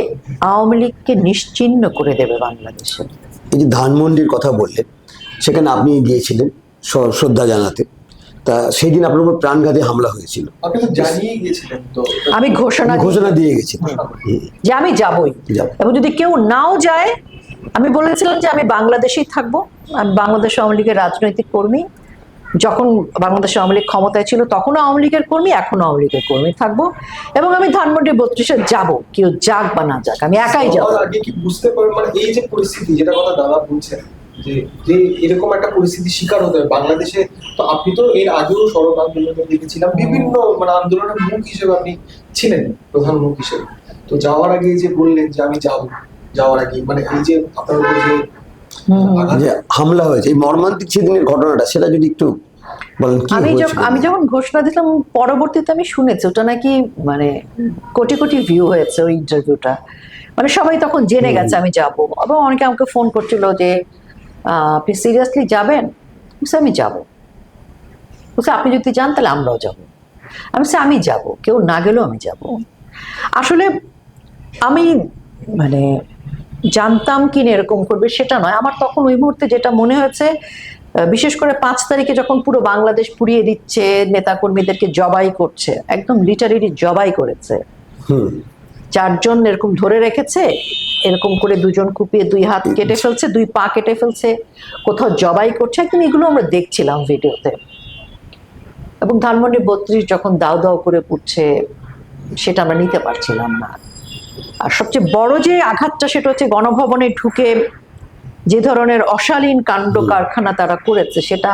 আওয়ামী লীগকে নিশ্চিহ্ন করে দেবে বাংলাদেশে। এই যে ধানমন্ডির কথা বললেন, সেখানে আপনি গিয়েছিলেন শ্রদ্ধা জানাতে, তা সেই দিন আপনার উপর প্রাণঘাতী হামলা হয়েছিল। আপনি তো জানিয়ে গিয়েছিলেন, তো আমি ঘোষণা দিয়ে গেছিলেন যে আমি যাবই, এবং যদি কেউ নাও যায়, আমি বলেছিলাম যে আমি বাংলাদেশেই থাকবো, আমি বাংলাদেশ আওয়ামী লীগের রাজনৈতিক কর্মী, যখন বাংলাদেশ আওয়ামী লীগ ক্ষমতায় ছিল তখনও আওয়ামী লীগের কর্মী, এখনো আওয়ামী লীগের কর্মী থাকবো, এবং আমি ধানমন্ডি 32-এ যাবো, কেউ যাক বা না যাক, আমি একাই যাবো। আগে কি বুঝতে পারবেন, মানে এই যে পরিস্থিতি, যেটা কথা দাদা বলছেন যে যে এরকম একটা পরিস্থিতির শিকার হতে হবে বাংলাদেশে, তো আপনি তো এর আগেও সড়ক আন্দোলনে দেখেছিলাম, বিভিন্ন মানে আন্দোলনের মুখ হিসেবে আপনি ছিলেন, প্রধান মুখ হিসেবে। তো যাওয়ার আগে যে বললেন যে আমি যাবো, যাওয়ার আগে মানে এই যে আপনার উপর যে হামলা হয়েছে, এই মর্মান্তিক সেদিনের ঘটনাটা, সেটা যদি একটু বলেন। আমি যখন ঘোষণা দিলাম, পরবর্তীতে আমি শুনেছি ওটা নাকি মানে কোটি কোটি ভিউ হয়েছে ওই ইন্টারভিউটা, মানে সবাই তখন জেনে গেছে আমি যাবো। এবং অনেকে আমাকে ফোন করছিল যে আপনি সিরিয়াসলি যাবেন? আমি যাবো। আপনি যদি যান তাহলে আমরাও যাবো। আমি বলছি, আমি যাব, কেউ না গেলেও আমি যাব। আসলে আমি মানে জানতাম কি না এরকম করবে সেটা নয়, আমার তখন ওই মুহূর্তে যেটা মনে হয়েছে, বিশেষ করে 5 তারিখে যখন পুরো বাংলাদেশ পুড়িয়ে দিচ্ছে, নেতাকর্মীদেরকে জবাই করছে, একদম লিটারেলি জবাই করেছে, 4 জন এরকম ধরে রেখেছে, এরকম করে 2 জন কুপিয়ে 2 হাত কেটে ফেলছে, 2 পা কেটে ফেলছে, কোথাও জবাই করছে, একদম এগুলো আমরা দেখছিলাম ভিডিওতে। এবং ধানমন্ডি 32 যখন দাও দাও করে পুড়ছে, সেটা আমরা নিতে পারছিলাম না। আর সবচেয়ে বড় যে আঘাতটা সেটা হচ্ছে গণভবনে ঢুকে যে ধরনের অশালীন কাণ্ড কারখানা তারা করেছে, সেটা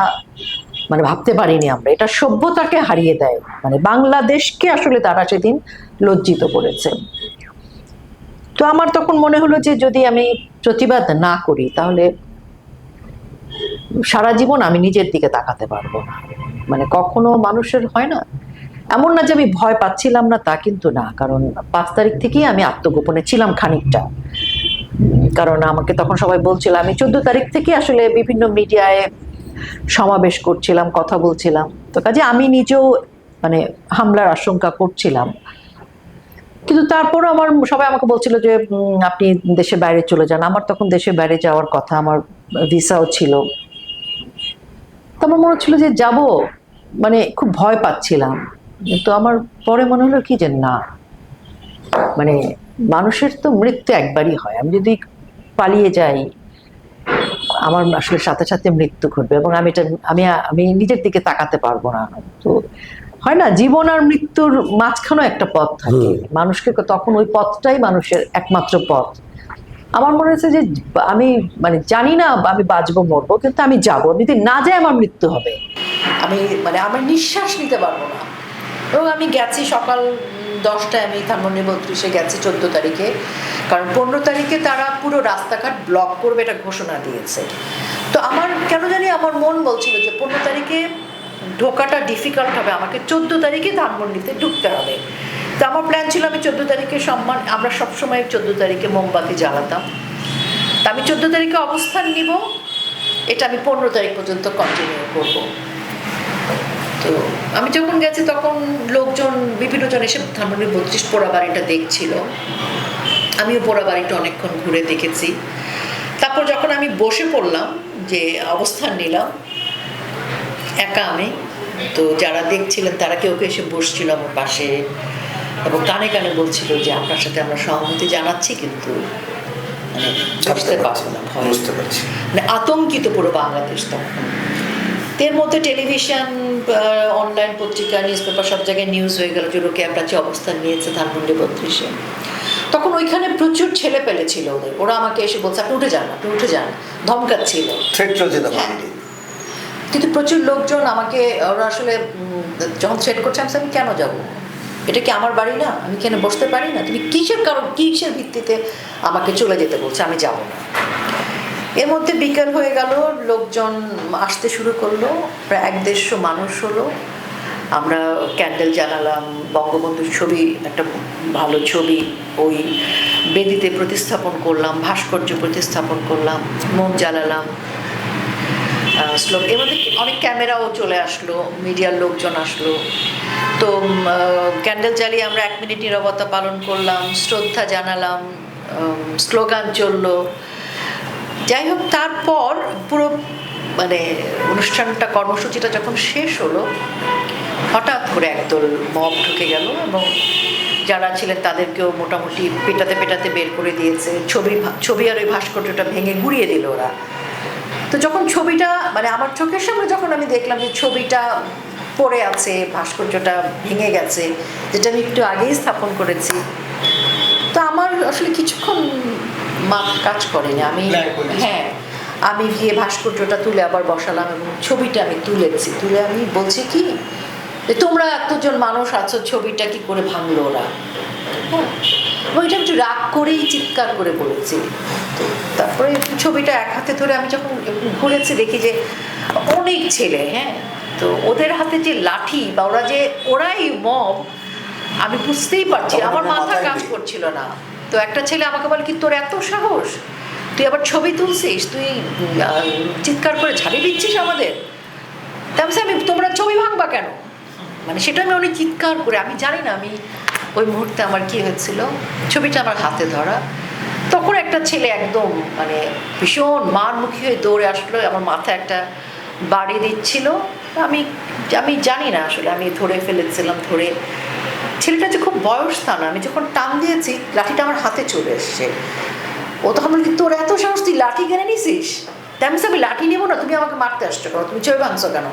মানে ভাবতে পারিনি আমরা। এটা সভ্যতাকে হারিয়ে দেয়, মানে বাংলাদেশকে আসলে তারা সেদিন লজ্জিত করেছে। তো আমার তখন মনে হলো যে যদি আমি প্রতিবাদ না করি তাহলে সারা জীবন আমি নিজের দিকে তাকাতে পারবো না। মানে কখনো মানুষের হয় না, এমন না যে আমি ভয় পাচ্ছিলাম না, তা কিন্তু না, কারণ 5 তারিখ থেকেই আমি আত্মগোপনে ছিলাম খানিকটা। কারণ আমাকে তখন সবাই বলছিল, আমি 14 তারিখ থেকে আসলে বিভিন্ন মিডিয়ায় সমাবেশ করছিলাম, কথা বলছিলাম, তো কাজে আমি নিজেও মানে হামলার আশঙ্কা করছিলাম। কিন্তু তারপরও আমার সবাই আমাকে বলছিল যে আপনি দেশের বাইরে চলে যান। আমার তখন দেশের বাইরে যাওয়ার কথা, আমার ভিসাও ছিল। তো আমার মনে হচ্ছিল যে যাব, মানে খুব ভয় পাচ্ছিলাম। কিন্তু আমার পরে মনে হলো কি যে না, মানে মানুষের তো মৃত্যু একবারই হয়, আমি যদি পালিয়ে যাই আমার আসলে সাথে সাথে মৃত্যু ঘটবে, এবং আমি এটা আমি নিজের দিকে তাকাতে পারবো না। তো হয় না, জীবন আর মৃত্যুর মাঝখানেও একটা পথ থাকে, মানুষকে তখন ওই পথটাই মানুষের একমাত্র পথ। আমার মনে হচ্ছে যে আমি মানে জানি না আমি বাঁচবো মরবো, কিন্তু আমি যাবো, যদি না যাই আমার মৃত্যু হবে, আমি মানে আমার নিঃশ্বাস নিতে পারবো না। এবং আমি গেছি সকাল 10টায়, আমি ধানমন্ডি 32-এ গেছি 14 তারিখে, কারণ 15 তারিখে তারা পুরো রাস্তাঘাট ব্লক করবে এটা ঘোষণা দিয়েছে। তো আমার কেন জানি আমার মন বলছিল যে 15 তারিখে ঢোকাটা ডিফিকাল্ট হবে, আমাকে 14 তারিখে ধানমন্ডিতে ঢুকতে হবে। তো আমার প্ল্যান ছিল আমি 14 তারিখে আমরা সবসময় 14 তারিখে মোমবাতি জ্বালাতাম, তা আমি 14 তারিখে অবস্থান নিব, এটা আমি 15 তারিখ পর্যন্ত কন্টিনিউ করব। তো আমি যখন গেছি তখন লোকজন বিভিন্ন জন এসে ধানমন্ডি 32 পোড়া বাড়িটা দেখছিল, আমিও পোড়া বাড়িটা অনেকক্ষণ ঘুরে দেখেছি। তারপর যখন আমি বসে পড়লাম, যে অবস্থান নিলাম একা আমি, তো যারা দেখছিলেন তারা কেউ কেউ এসে বসছিল আমার পাশে এবং কানে কানে বলছিল যে আপনার সাথে আমরা সহমতি জানাচ্ছি, কিন্তু মানে বুঝতে পারছি না, বুঝতে পারছি, মানে আতঙ্কিত পুরো বাংলাদেশ তখন। এর মধ্যে টেলিভিশন, অনলাইন পত্রিকা, নিউজ পেপার সব জায়গায় নিউজ হয়ে গেল যে রোকেয়া প্রাচী অবস্থান নিয়েছে ধানমন্ডি 32-এ। তখন ওইখানে প্রচুর ছেলে পেলে ছিল ওদের, ওরা আমাকে এসে বলছে আপনি উঠে যান, আপনি উঠে যান, ধমকাচ্ছিল। কিন্তু প্রচুর লোকজন আমাকে, ওরা আসলে যখন থ্রেট করছে, আমি কেন যাব, এটা কি আমার বাড়ি না, আমি কেন বসতে পারি না, তুমি কিসের ভিত্তিতে আমাকে চলে যেতে বলছে, আমি যাব না। এর মধ্যে বিকেল হয়ে গেল, লোকজন আসতে শুরু করলো, প্রায় 150 মানুষ হলো। আমরা ক্যান্ডেল জ্বালালাম, বঙ্গবন্ধুর ছবি, একটা ভালো ছবি ওই বেদিতে প্রতিস্থাপন করলাম, ভাস্কর্য প্রতিস্থাপন করলাম, মোম জ্বালালাম, এর মধ্যে অনেক ক্যামেরাও চলে আসলো, মিডিয়ার লোকজন আসলো। তো ক্যান্ডেল জ্বালিয়ে আমরা 1 মিনিট নীরবতা পালন করলাম, শ্রদ্ধা জানালাম, স্লোগান চললো। যাই হোক, তারপর পুরো মানে অনুষ্ঠানটা, কর্মসূচিটা যখন শেষ হলো, হঠাৎ করে একদল মব ঢুকে গেল এবং যারা ছিলেন তাদেরকেও মোটামুটি পেটাতে বের করে দিয়েছে। ছবি আর ওই ভাস্কর্যটা ভেঙে গুঁড়িয়ে দিল ওরা। তো যখন ছবিটা মানে আমার চোখের সামনে যখন আমি দেখলাম যে ছবিটা পড়ে আছে, ভাস্কর্যটা ভেঙে গেছে, যেটা আমি একটু আগেই স্থাপন করেছি, তো আমার আসলে কিছুক্ষণ মাথা কাজ করেনি। আমি গিয়ে ভাস্কর্যটা তুলে আবার বসালাম এবং ছবিটা আমি তুলে আমি বলছি কি যে তোমরা এতজন মানুষ আছো, ছবিটা কি করে ভাঙলো ওরা। ওইটা একটু রাগ করেই চিৎকার করে বলেছি। তারপরে ছবিটা এক হাতে ধরে আমি যখন ঘুরেছি দেখি যে অনেক ছেলে, তো ওদের হাতে যে লাঠি বা ওরাই মব, আমি বুঝতেই পারছি, আমার মাথা কাজ করছিল না। তো একটা ছেলে আমাকে বলে কি তোর এত সাহস, তুই আবার ছবি তুলছিস, তুই চিৎকার করে ঝাড়ি দিচ্ছিস আমাদের। তারপরে তোমরা ছবি ভাঙবা কেন, মানে সেটা আমি অনেক চিৎকার করে, আমি জানি না আমি ওই মুহূর্তে আমার কি হয়েছিল, ছবিটা আমার হাতে ধরা, তখন একটা ছেলে একদম মানে ভীষণ মারমুখী হয়ে দৌড়ে আসলো, আমার মাথায় একটা বাড়ি দিচ্ছিল। আমি আমি জানি না আসলে, আমি ধরে ফেলেছিলাম, ধরে ছেলেটা যে খুব বয়স তা না, আমি যখন টান দিয়েছি লাঠিটা আমার হাতে চলে এসছে। ও তখন বলছি, তোর এত সাহস, তুই লাঠি কিনে নিছিস? তাই আমি বলছি, আমি লাঠি নেবো না, তুমি আমাকে মারতে আসছো কেন, তুমি ছবি ভাঙছো কেন?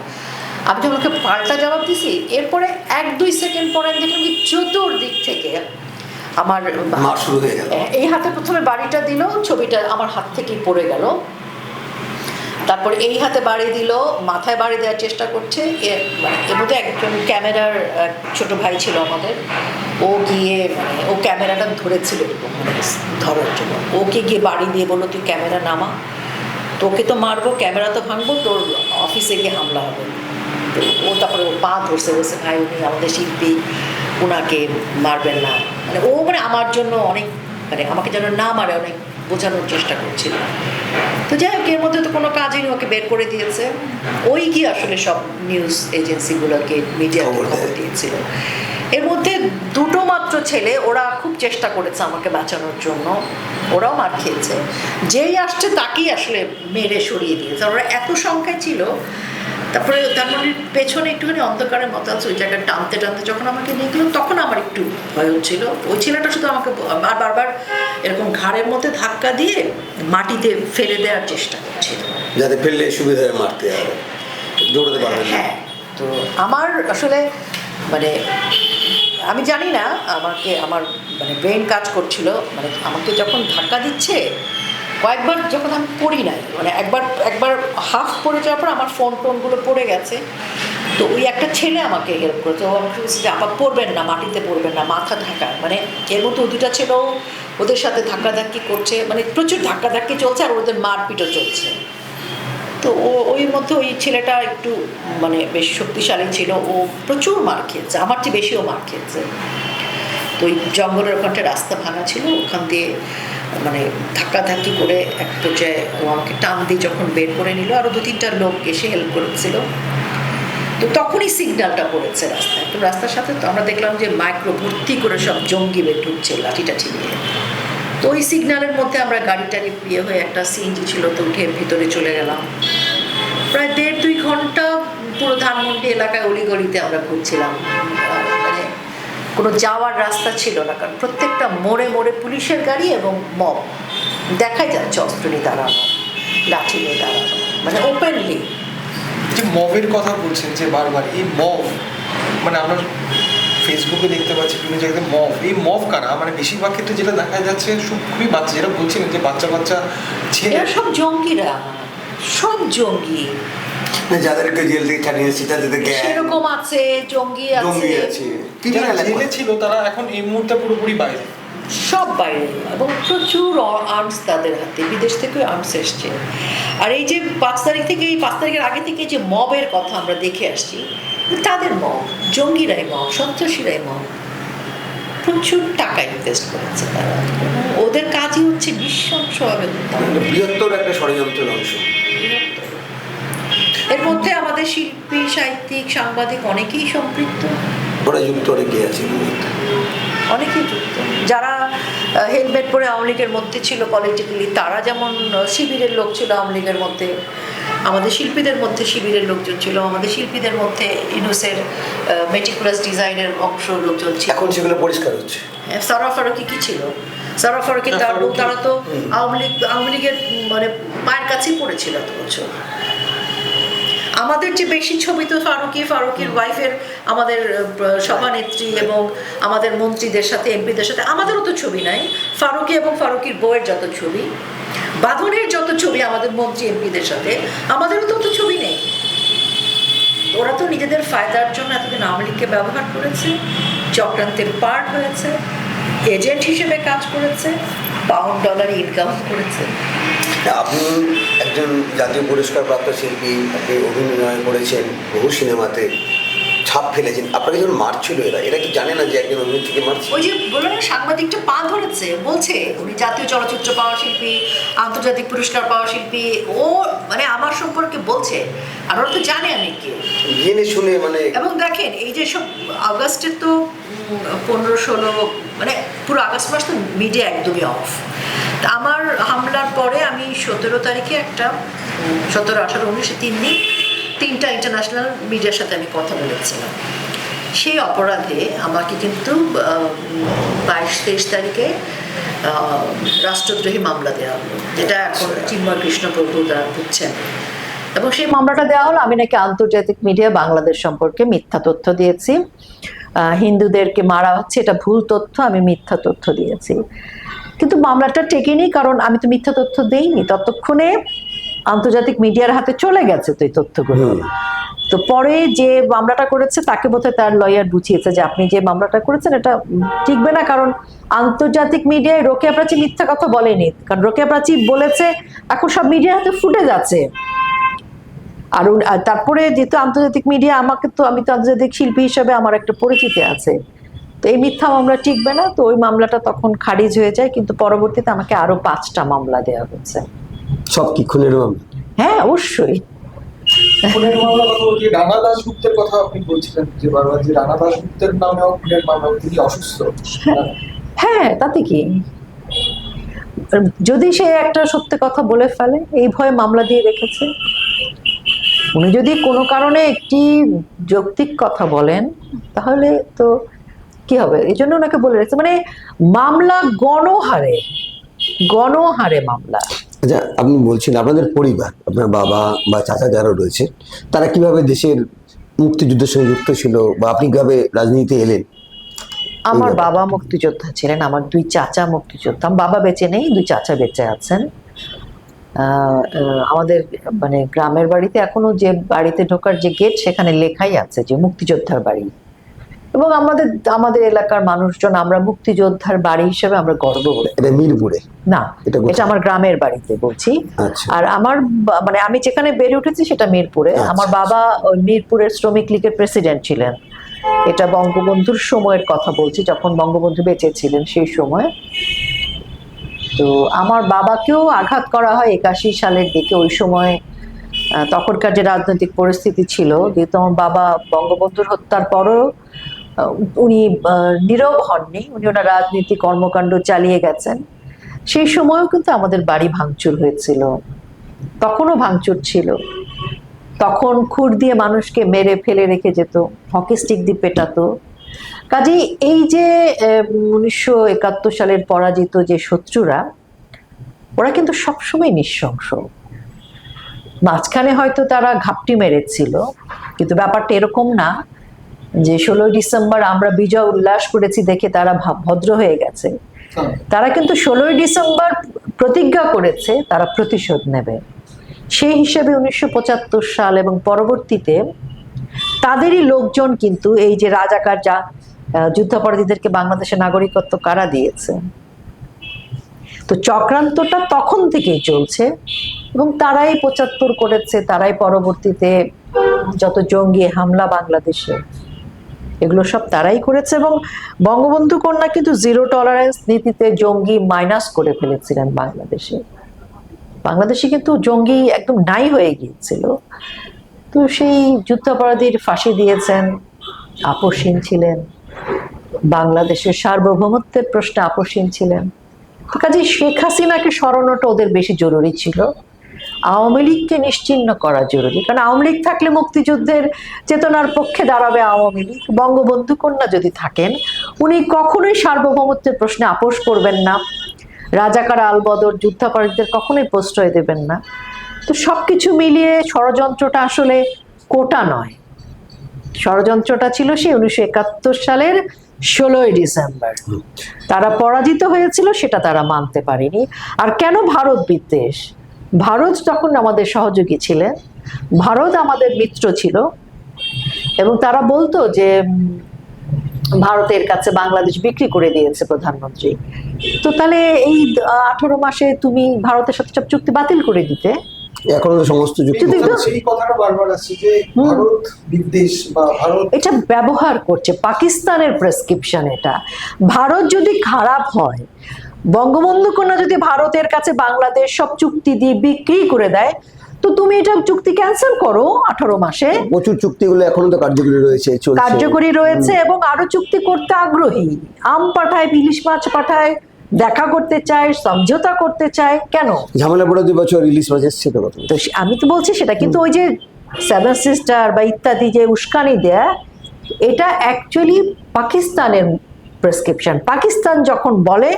আমি যখন ওকে পাল্টা জবাব দিছি, এরপরে 1-2 সেকেন্ড পরে আমি দেখলাম কি চতুর্দিক থেকে আমার মার শুরু হয়ে গেল। এই হাতে প্রথমে বাড়িটা দিল, ছবিটা আমার হাত থেকেই পড়ে গেল, তারপরে এই হাতে বাড়ি দিল, মাথায় বাড়ি দেওয়ার চেষ্টা করছে। মানে এর মধ্যে একজন ক্যামেরার ছোট ভাই ছিল আমাদের, ও গিয়ে মানে ও ক্যামেরাটা ধরেছিল এরকম মানে ধরার জন্য, ওকে গিয়ে বাড়ি দিয়ে বললো, তুই ক্যামেরা নামা, তোকে তো মারবো, ক্যামেরা তো ভাঙবো, তোর অফিসে গিয়ে হামলা হবে। তো ও তারপরে ও পা ধরছে, বলছে ভাই উনি আমাদের শিল্পী, ওনাকে মারবেন না। মানে ও মানে আমার জন্য অনেক, মানে আমাকে যেন না মারে অনেক বোঝানোর চেষ্টা করছিল। তো যাই হোক, এর মধ্যে তো কোনো কাজই নেই, ওকে বের করে দিয়েছে। ওই গিয়ে আসলে সব নিউজ এজেন্সিগুলোকে, মিডিয়াকে খবর দিয়েছিল। এর মধ্যে 2টো মাত্র ছেলে, ওরা খুব চেষ্টা করেছে আমাকে বাঁচানোর জন্য, ওরাও মার খেয়েছে। যেই আসছে তাকেই আসলে মেরে সরিয়ে দিয়েছে, ওরা এত সংখ্যায় ছিল। তারপরে তার মানে পেছনে একটুখানি অন্ধকারের মতো আছে, ওই জায়গায় টানতে টানতে যখন আমাকে নিয়ে গেলো, তখন আমার একটু ভয় হচ্ছিল। ওই ছেলেটা শুধু আমাকে বারবার এরকম ঘাড়ের মধ্যে ধাক্কা দিয়ে মাটিতে ফেলে দেওয়ার চেষ্টা করছিল, যাতে ফেললে সুবিধা হয় মারতে, আর দৌড়াতে পারবে না। হ্যাঁ, তো আমার আসলে মানে আমি জানি না, আমার মানে ব্রেন কাজ করছিল, মানে আমাকে যখন ধাক্কা দিচ্ছে কয়েকবার, যখন আমি পড়ি নাই, মানে একবার হাফ পড়ে যাওয়ার পর আমার ফোনগুলো পড়ে গেছে। তো ওই একটা ছেলে আমাকে হেল্প করেছে, ও আমাকে বলছে যে আপা পড়বেন না, মাটিতে পড়বেন না, মাথা ঢাকায়। মানে এর মধ্যে 2টা ছেলেও ওদের সাথে ধাক্কাধাক্কি করছে, মানে প্রচুর ধাক্কাধাক্কি চলছে, আর ওদের মারপিটও চলছে। তো ওই মধ্যে ওই ছেলেটা একটু মানে বেশ শক্তিশালী ছিল, ও প্রচুর মার খেয়েছে, আমার চেয়ে বেশিও মার খেয়েছে। তো ওই জঙ্গলের ওখানটা রাস্তা ভাঙা ছিল, ওখান দিয়ে মানে ধাক্কাধাক্কি করে এক পর্যায়ে ও আমাকে টান দিয়ে যখন বের করে নিল, আরও 2-3টা লোক এসে হেল্প করেছিল। তো তখনই সিগন্যালটা পড়েছে রাস্তায়, তো রাস্তার সাথে তো আমরা দেখলাম যে মাইক্রো ভর্তি করে সব জঙ্গি বের ঢুকছে লাঠিটাঠি নিয়ে। তো ওই সিগন্যালের মধ্যে আমরা গাড়িটারি বিয়ে হয়ে একটা সিএনজি ছিল, তো উঠে ভিতরে চলে গেলাম। প্রায় 1.5-2 ঘন্টা পুরো ধানমন্ডি এলাকায় অলিগলিতে আমরা ঘুরছিলাম, মানে কোনো যাওয়ার রাস্তা ছিল না, কারণ প্রত্যেকটা মোড়ে মোড়ে পুলিশের গাড়ি এবং মব দেখাই যাচ্ছে, অস্ত্র নিয়ে দাঁড়ানো, লাঠি নিয়ে দাঁড়ানো, মানে ওপেনলি। যে মবের কথা বলছেন যে বারবার, এই মব মানে আমরা ফেসবুকে দেখতে পাচ্ছি বিভিন্ন জায়গাতে মব, এই মব কারা? মানে বেশিরভাগ ক্ষেত্রে যেটা দেখা যাচ্ছে খুবই বাচ্চা, যেটা বলছিলেন যে বাচ্চা ছেলে, এরা সব জঙ্গিরা, সব জঙ্গি, যাদেরকে জেল থেকে ছাড়িয়ে এসেছি তাদের সেরকম আছে, জঙ্গি আছে, যারা জেলে ছিল তারা এখন এই মুহূর্তে পুরোপুরি বাইরে, সব বাইরে, এবং প্রচুর আর্মস তাদের হাতে, বিদেশ থেকে আর্মস এসছে। আর এই যে 5 তারিখ থেকে, এই 5 তারিখের আগে থেকে যে মবের কথা আমরা দেখে আসছি, তাদের মব, জঙ্গিরাই মব, সন্ত্রাসীরাই মব, প্রচুর টাকা ইনভেস্ট করেছে তারা। ওদের কাজই হচ্ছে নৃশংসভাবে বৃহত্তর একটা ষড়যন্ত্রের অংশ। এর মধ্যে আমাদের শিল্পী, সাহিত্যিক, সাংবাদিক অনেকেই সম্পৃক্ত, ওরা যুক্ত অনেকে আছে, অনেকেই যুক্ত। যারা হেলমেট পরে আওয়ামী লীগের মধ্যে ছিল পলিটিক্যালি, তারা যেমন শিবিরের লোক ছিল আওয়ামী লীগের মধ্যে, আমাদের শিল্পীদের মধ্যে শিবিরের লোকজন ছিল, আমাদের শিল্পীদের মধ্যে ইউনুসের মেটিকুলাস ডিজাইনের অংশ লোকজন ছিল। এখন সেগুলো পরিষ্কার হচ্ছে। সারা ফারুকি কি ছিল? সারা ফারুকি তারা তো আওয়ামী লীগের মানে পায়ের কাছেই পড়েছিল এত বছর। আমাদের যে বেশি ছবি তো ফারুকির ওয়াইফের, আমাদের সভানেত্রী এবং আমাদের মন্ত্রীদের সাথে, এমপিদের সাথে আমাদেরও তো ছবি নাই। ফারুকি এবং ফারুকির বউয়ের যত ছবি, বাঁধনের যত ছবি আমাদের মন্ত্রী এমপিদের সাথে, আমাদেরও তো ছবি নেই। ওরা তো নিজেদের ফায়দার জন্য এতদিন আওয়ামী লীগকে ব্যবহার করেছে, চক্রান্তের পার্ট হয়েছে, এজেন্ট হিসেবে কাজ করেছে, পাউন্ড ডলার ইনকাম করেছে। আপনি একজন জাতীয় পুরস্কার প্রাপ্ত শিল্পী, আপনি অভিনয় করেছেন বহু সিনেমাতে, ছাপ ফেলেছেন। আপনাকে যখন মারছিল এরা কি জানে না যে একজন অভিনেত্রীকে মারছে? ওই যে বললাম না, সাংবাদিকটা পা ধরেছে, বলছে উনি জাতীয় চলচ্চিত্র পাওয়া শিল্পী, আন্তর্জাতিক পুরস্কার পাওয়া শিল্পী, ও মানে আমার সম্পর্কে বলছে, আর ওরা তো জানে আমি কে। জেনে শুনে মানে। এবং দেখেন এই যে সব আগস্টে তো 15-16 মানে পুরো আগস্ট মাস তো মিডিয়া একদমই অফ। তা আমার হামলার পরে আমি 17 তারিখে একটা 17, 18, 19 3 দিন 3টা ইন্টারন্যাশনাল মিডিয়ার সাথে আমি কথা বলেছিলাম। সেই অপরাধে আমাকে কিন্তু 22-23 তারিখে রাষ্ট্রদ্রোহী মামলা দেওয়া হলো, যেটা এখন চিন্ময় কৃষ্ণ প্রভু দ্বারা বুঝছেন। এবং সেই মামলাটা দেওয়া হলো আমি নাকি আন্তর্জাতিক মিডিয়া বাংলাদেশ সম্পর্কে মিথ্যা তথ্য দিয়েছি, হিন্দুদেরকে মারা হচ্ছে এটা ভুল তথ্য, আমি মিথ্যা তথ্য দিয়েছি। কিন্তু মামলাটা টেকেনি, কারণ আমি তো মিথ্যা তথ্য দেইনি, ততক্ষণে আন্তর্জাতিক মিডিয়ার হাতে চলে গেছে তো এই তথ্যগুলো। তো পরে যে মামলাটা করেছে তাকে বোধহয় তার লয়ার বুঝিয়েছে যে আপনি যে মামলাটা করেছেন এটা টিকবে না, কারণ আন্তর্জাতিক মিডিয়ায় রোকেয়া প্রাচী মিথ্যা কথা বলেনি, কারণ রোকেয়া প্রাচী বলেছে এখন সব মিডিয়ার হাতে ফুটে যাচ্ছে। আর তারপরে যেহেতু আন্তর্জাতিক মিডিয়া আমাকে তো, আমি তো আন্তর্জাতিক শিল্পী হিসেবে আমার একটা পরিচিতি আছে, তো এই মিথ্যা মামলা টিকবে না, তো ওই মামলাটা তখন খারিজ হয়ে যায়। কিন্তু পরবর্তীতে আমাকে আরো 5টা মামলা দেওয়া হচ্ছে। সব কি খুনের মামলা? হ্যাঁ অবশ্যই। খুনের মামলা কথা বলতে রানা দাশগুপ্তের কথা আপনি বলছিলেন যে বারবার, যে রানা দাশগুপ্তের নামেও খুনের মামলা, তিনি অসুস্থ। হ্যাঁ তাতে কি, যদি সে একটা সত্যি কথা বলে ফেলে এই ভয়ে মামলা দিয়ে রেখেছে। উনি যদি কোনো কারণে একটি যৌক্তিক কথা বলেন তাহলে তো কি হবে, এই জন্য ওনাকে বলে রেখেছে। মানে মামলা গণহারে মামলা। আচ্ছা, আপনি বলছেন আপনাদের পরিবার, আপনার বাবা বা চাচা যারা রয়েছে, তারা কিভাবে দেশের মুক্তিযুদ্ধের সঙ্গে যুক্ত ছিল, বা আপনি কিভাবে রাজনীতিতে এলেন? আমার বাবা মুক্তিযোদ্ধা ছিলেন, আমার 2 চাচা মুক্তিযোদ্ধা। বাবা বেঁচে নেই, 2 চাচা বেঁচে আছেন। আমাদের মানে গ্রামের বাড়িতে এখনো যে বাড়িতে ঢোকার যে গেট, সেখানে লেখাই আছে যে মুক্তিযোদ্ধার বাড়ি। এবং আমাদের এলাকার মানুষজন আমরা মুক্তিযোদ্ধার বাড়ি হিসেবে আমরা গর্ব করি। এটা মিরপুরে না, এটা আমার গ্রামের বাড়িতে বলছি। আচ্ছা। আর আমার মানে আমি যেখানে বেড়ে উঠেছি সেটা মিরপুরে। আচ্ছা। আমার বাবা ওই মিরপুরের শ্রমিক লীগের প্রেসিডেন্ট ছিলেন। এটা বঙ্গবন্ধুর সময়ের কথা বলছি, যখন বঙ্গবন্ধু বেঁচে ছিলেন সেই সময়। তো আমার বাবাকেও আঘাত করা হয় 81 সালের দিকে। ওই সময় তখনকার যে রাজনৈতিক পরিস্থিতি ছিল, যেহেতু আমার বাবা বঙ্গবন্ধুর হত্যার পরও উনি নীরব হননি, উনি ওনার রাজনীতি কর্মকাণ্ড চালিয়ে গেছেন। সেই সময়ও কিন্তু আমাদের বাড়ি ভাঙচুর হয়েছিল, তখনও ভাঙচুর ছিল। তখন খুর দিয়ে মানুষকে মেরে ফেলে রেখে যেত, হকি স্টিক দিয়ে পেটাতো। কাজেই এই যে 1971 সালের পরাজিত যে শত্রুরা, ওরা কিন্তু সবসময় নৃশংস। মাঝখানে হয়তো তারা ঘাপটি মেরেছিল, কিন্তু ব্যাপারটা এরকম না যে 16 ডিসেম্বর আমরা বিজয় উল্লাস করেছি দেখে তারা ভদ্র হয়ে গেছে। তারা কিন্তু 16 ডিসেম্বর প্রতিজ্ঞা করেছে তারা প্রতিশোধ নেবে। সেই হিসেবে 1975 সাল এবং পরবর্তীতে তাদেরই লোকজন কিন্তু এই যে রাজাকার যা যুদ্ধাপরাধীদেরকে বাংলাদেশে নাগরিকত্ব কারা দিয়েছে, তো চক্রান্তটা তখন থেকেই চলছে। এবং তারাই 75 করেছে, তারাই পরবর্তীতে যত জঙ্গি হামলা বাংলাদেশে, এগুলো সব তারাই করেছে। এবং বঙ্গবন্ধু কন্যা কিন্তু 0 টলারেন্স নীতিতে জঙ্গি মাইনাস করে ফেলেছিলেন বাংলাদেশে কিন্তু জঙ্গি একদম নাই হয়ে গিয়েছিল। তো সেই যুদ্ধাপরাধীর ফাঁসি দিয়েছেন, আপোষহীন ছিলেন, বাংলাদেশের সার্বভৌমত্বের প্রশ্নে আপোষহীন ছিলেন। তো কাজে শেখ হাসিনাকে সরানোটা ওদের বেশি জরুরি ছিল, আওয়ামী লীগকে নিশ্চিহ্ন করা জরুরি। কারণ আওয়ামী লীগ থাকলে মুক্তিযুদ্ধের চেতনার পক্ষে দাঁড়াবে আওয়ামী লীগ। বঙ্গবন্ধু কন্যা যদি থাকেন, উনি কখনোই সার্বভৌমত্বের প্রশ্নে আপোষ করবেন না, রাজাকার আলবদর যুদ্ধাপরাধীদের কখনোই প্রশ্রয় দেবেন না। তো সবকিছু মিলিয়ে ষড়যন্ত্রটা আসলে কোটা নয়, ষড়যন্ত্রটা ছিল সেই 1971 সালের 16 ডিসেম্বর। তারা পরাজিত হয়েছিল, সেটা তারা মানতে পারেনি। আর কেন ভারত বিদ্বেষ? ভারত তখন আমাদের সহযোগী ছিলেন, ভারত আমাদের মিত্র ছিল, এবং তারা বলতো যে ভারতের কাছে বাংলাদেশ বিক্রি করে দিয়েছে প্রধানমন্ত্রী। তো তাহলে এই 18 মাসে তুমি ভারতের সাথে সব চুক্তি বাতিল করে দিতে, এখনো তো সমস্ত যুক্তি সেই কথাটা বারবার আসছে যে ভারত বিদ্বেষ বা ভারত এটা ব্যবহার করছে পাকিস্তানের প্রেসক্রিপশন। এটা ভারত যদি খারাপ হয়, বঙ্গবন্ধু কন্যা যদি ভারতের কাছে বাংলাদেশ সব চুক্তি দিয়ে বিক্রি করে দেয়, তো তুমি এটা চুক্তি ক্যান্সেল করো 18 মাসে। প্রচুর চুক্তিগুলো এখনো তো কার্যকরী রয়েছে, চলছে। কার্যকরী রয়েছে এবং আরো চুক্তি করতে আগ্রহী। আম পাঠায়, ইলিশ মাছ পাঠায়, দেখা করতে চায়, সমঝোতা করতে চায়। কেন? ঝামেলা পড়ে 2 বছর রিলিজ মাছ এসছে তো কত। তো আমি তো বলছি সেটা, কিন্তু ওই যে সেভেন সিস্টার বা ইত্যাদি যে উস্কানি দেয়া, এটা অ্যাকচুয়ালি পাকিস্তানের প্রেসক্রিপশন। পাকিস্তান যখন বলে